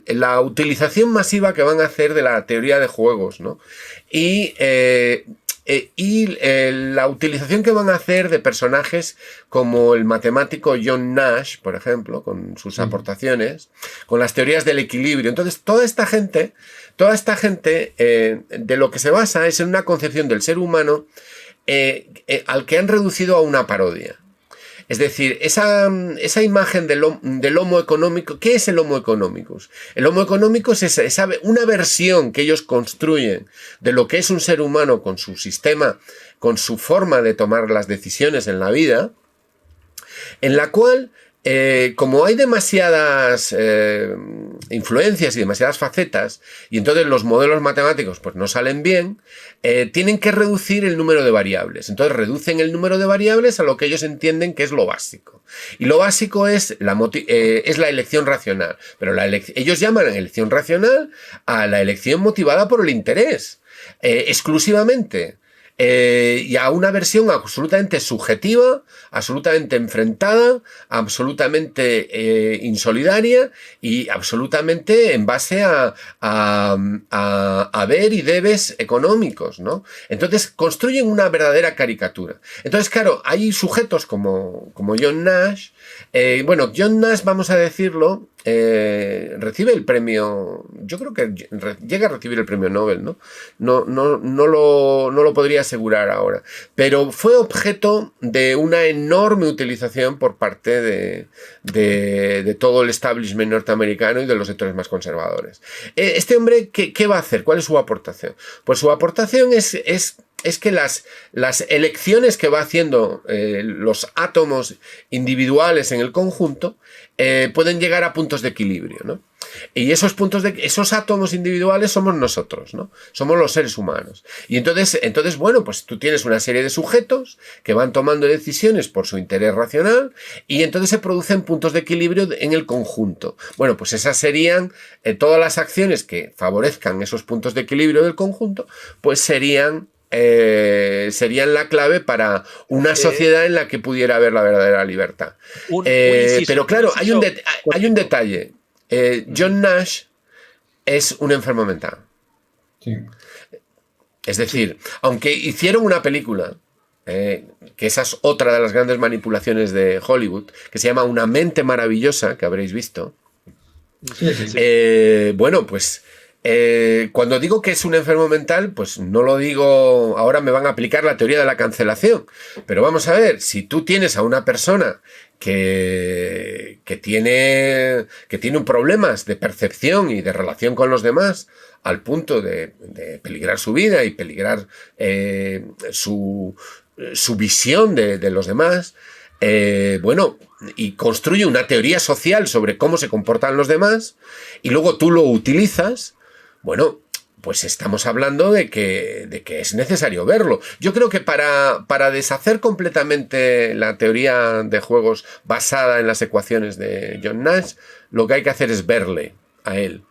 la utilización masiva que van a hacer de la teoría de juegos, ¿no? Y la utilización que van a hacer de personajes como el matemático John Nash, por ejemplo, con sus aportaciones, con las teorías del equilibrio. Entonces, toda esta gente de lo que se basa es en una concepción del ser humano al que han reducido a una parodia. Es decir, esa imagen del Homo económico, ¿qué es el Homo economicus? El Homo económicus es una versión que ellos construyen de lo que es un ser humano con su sistema, con su forma de tomar las decisiones en la vida, en la cual, como hay demasiadas influencias y demasiadas facetas, y entonces los modelos matemáticos pues no salen bien, tienen que reducir el número de variables. Entonces reducen el número de variables a lo que ellos entienden que es lo básico. Y lo básico es la elección racional. Pero ellos llaman elección racional a la elección motivada por el interés, exclusivamente. Y a una versión absolutamente subjetiva, absolutamente enfrentada, absolutamente insolidaria y absolutamente en base a ver y debes económicos, ¿no? Entonces construyen una verdadera caricatura. Entonces, claro, hay sujetos como John Nash. John Nash, vamos a decirlo, recibe el premio, yo creo que llega a recibir el premio Nobel, ¿no? No lo podría asegurar ahora, pero fue objeto de una enorme utilización por parte de todo el establishment norteamericano y de los sectores más conservadores. Este hombre, ¿qué va a hacer? ¿Cuál es su aportación? Pues su aportación es que las elecciones que va haciendo los átomos individuales en el conjunto pueden llegar a puntos de equilibrio, ¿no? Y esos átomos individuales somos nosotros, ¿no? Somos los seres humanos. Y entonces, bueno, pues tú tienes una serie de sujetos que van tomando decisiones por su interés racional y entonces se producen puntos de equilibrio en el conjunto. Bueno, pues esas serían todas las acciones que favorezcan esos puntos de equilibrio del conjunto, pues serían la clave para una sociedad en la que pudiera haber la verdadera libertad. Pero claro, hay un detalle. John Nash es un enfermo mental. Sí. Es decir, aunque hicieron una película, que esa es otra de las grandes manipulaciones de Hollywood, que se llama Una mente maravillosa, que habréis visto. Sí. Bueno, pues cuando digo que es un enfermo mental, pues no lo digo, ahora me van a aplicar la teoría de la cancelación, pero vamos a ver, si tú tienes a una persona que tiene un problemas de percepción y de relación con los demás al punto de peligrar su vida y peligrar su visión de los demás, y construye una teoría social sobre cómo se comportan los demás y luego tú lo utilizas, bueno, pues estamos hablando de que es necesario verlo. Yo creo que para deshacer completamente la teoría de juegos basada en las ecuaciones de John Nash, lo que hay que hacer es verle a él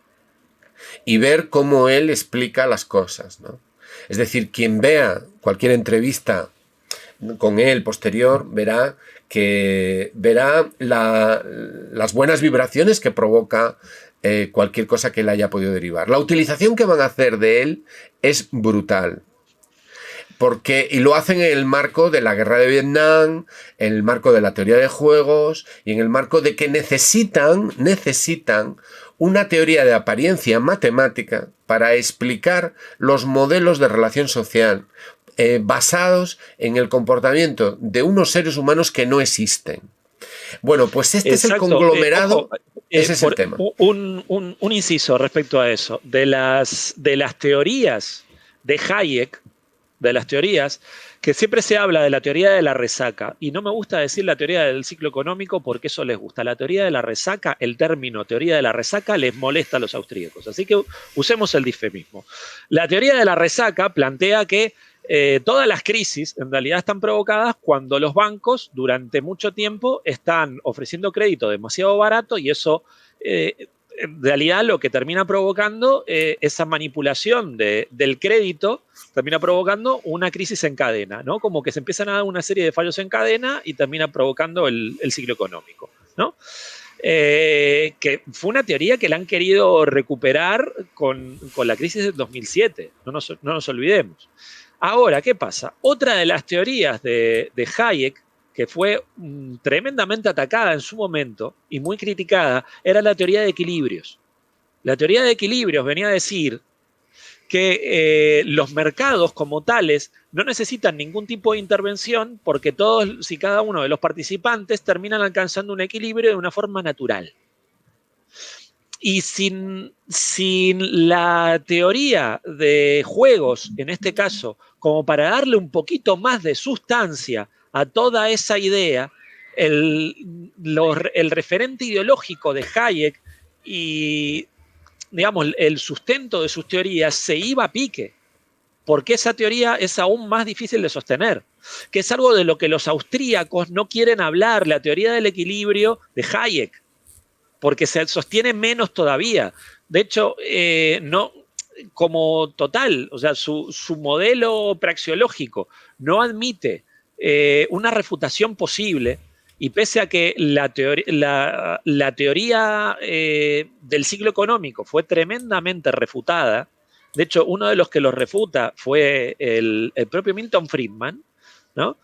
y ver cómo él explica las cosas, ¿no? Es decir, quien vea cualquier entrevista con él posterior verá las buenas vibraciones que provoca cualquier cosa que él haya podido derivar. La utilización que van a hacer de él es brutal. Y lo hacen en el marco de la guerra de Vietnam, en el marco de la teoría de juegos y en el marco de que necesitan una teoría de apariencia matemática para explicar los modelos de relación social basados en el comportamiento de unos seres humanos que no existen. Bueno, pues este es el conglomerado, ese es el tema. Un inciso respecto a eso. De las teorías de Hayek, que siempre se habla de la teoría de la resaca, y no me gusta decir la teoría del ciclo económico porque eso les gusta. La teoría de la resaca, el término teoría de la resaca les molesta a los austríacos, así que usemos el difemismo. La teoría de la resaca plantea que todas las crisis en realidad están provocadas cuando los bancos durante mucho tiempo están ofreciendo crédito demasiado barato y eso en realidad lo que termina provocando esa manipulación del crédito termina provocando una crisis en cadena, ¿no? Como que se empiezan a dar una serie de fallos en cadena y termina provocando el ciclo económico, ¿no? Que fue una teoría que la han querido recuperar con la crisis del 2007, no nos olvidemos. Ahora, ¿qué pasa? Otra de las teorías de Hayek, que fue tremendamente atacada en su momento y muy criticada, era la teoría de equilibrios. La teoría de equilibrios venía a decir que los mercados como tales no necesitan ningún tipo de intervención porque todos y cada uno de los participantes terminan alcanzando un equilibrio de una forma natural. Y sin la teoría de juegos, en este caso, como para darle un poquito más de sustancia a toda esa idea, el referente ideológico de Hayek y, digamos, el sustento de sus teorías se iba a pique, porque esa teoría es aún más difícil de sostener, que es algo de lo que los austríacos no quieren hablar, la teoría del equilibrio de Hayek, porque se sostiene menos todavía. De hecho, no, como total, o sea, su modelo praxeológico no admite una refutación posible, y pese a que la teoría del ciclo económico fue tremendamente refutada, de hecho, uno de los que lo refuta fue el propio Milton Friedman, ¿no?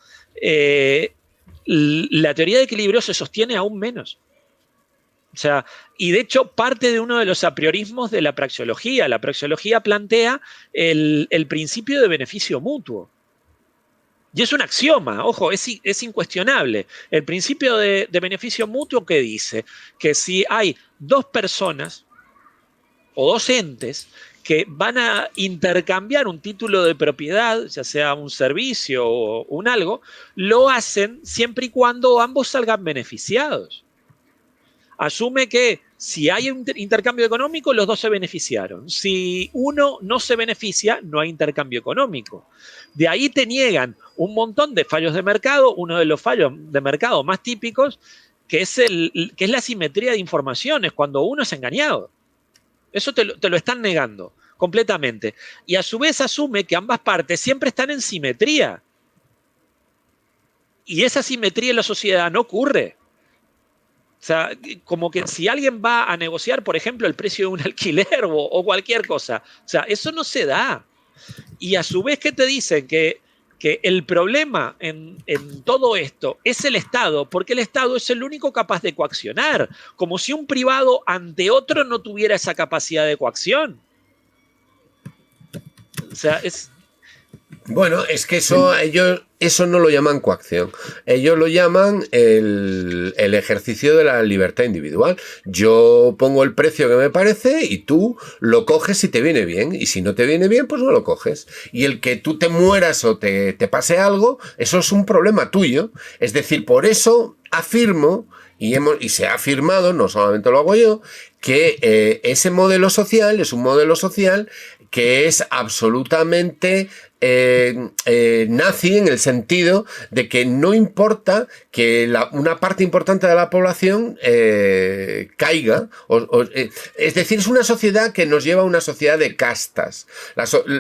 La teoría de equilibrio se sostiene aún menos. O sea, y de hecho parte de uno de los apriorismos de la praxeología. La praxeología plantea el principio de beneficio mutuo. Y es un axioma, ojo, es incuestionable. El principio de beneficio mutuo que dice que si hay dos personas o dos entes que van a intercambiar un título de propiedad, ya sea un servicio o un algo, lo hacen siempre y cuando ambos salgan beneficiados. Asume que si hay un intercambio económico, los dos se beneficiaron. Si uno no se beneficia, no hay intercambio económico. De ahí te niegan un montón de fallos de mercado. Uno de los fallos de mercado más típicos, que es la asimetría de informaciones, cuando uno es engañado. Eso te lo están negando completamente. Y a su vez asume que ambas partes siempre están en simetría. Y esa simetría en la sociedad no ocurre. O sea, como que si alguien va a negociar, por ejemplo, el precio de un alquiler o cualquier cosa, o sea, eso no se da. Y a su vez que te dicen que el problema en todo esto es el Estado, porque el Estado es el único capaz de coaccionar, como si un privado ante otro no tuviera esa capacidad de coacción. O sea, es... Bueno, es que eso no lo llaman coacción. Ellos lo llaman el ejercicio de la libertad individual. Yo pongo el precio que me parece y tú lo coges si te viene bien. Y si no te viene bien, pues no lo coges. Y el que tú te mueras o te pase algo, eso es un problema tuyo. Es decir, por eso afirmo, y se ha afirmado, no solamente lo hago yo, que ese modelo social es un modelo social que es absolutamente nazi, en el sentido de que no importa que una parte importante de la población caiga, es decir, es una sociedad que nos lleva a una sociedad de castas.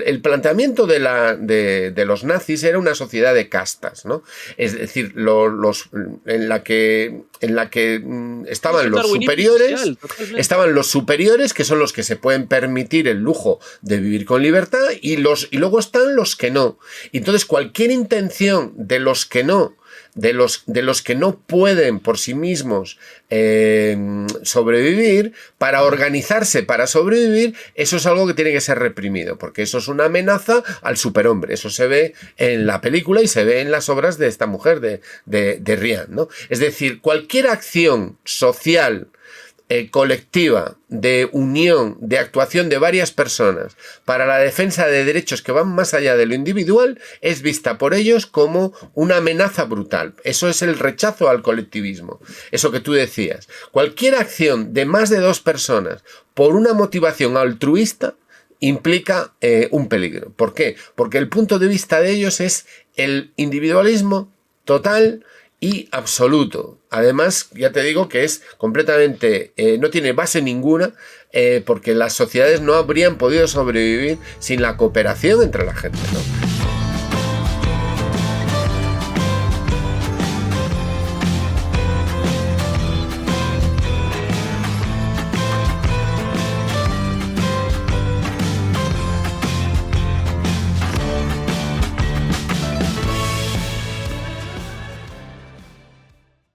El planteamiento de los nazis era una sociedad de castas, ¿no? Es decir, en la que estaban los superiores, que son los que se pueden permitir el lujo de vivir con libertad, y luego están los los que no. Y entonces cualquier intención de los que no, de los que no pueden por sí mismos sobrevivir, para organizarse para sobrevivir, eso es algo que tiene que ser reprimido, porque eso es una amenaza al superhombre. Eso se ve en la película y se ve en las obras de esta mujer, de Rian, ¿no? Es decir, cualquier acción social colectiva, de unión, de actuación de varias personas para la defensa de derechos que van más allá de lo individual, es vista por ellos como una amenaza brutal. Eso es el rechazo al colectivismo. Eso que tú decías. Cualquier acción de más de 2 personas por una motivación altruista implica un peligro. ¿Por qué? Porque el punto de vista de ellos es el individualismo total y absoluto. Además, ya te digo que es completamente, no tiene base ninguna, porque las sociedades no habrían podido sobrevivir sin la cooperación entre la gente, ¿no?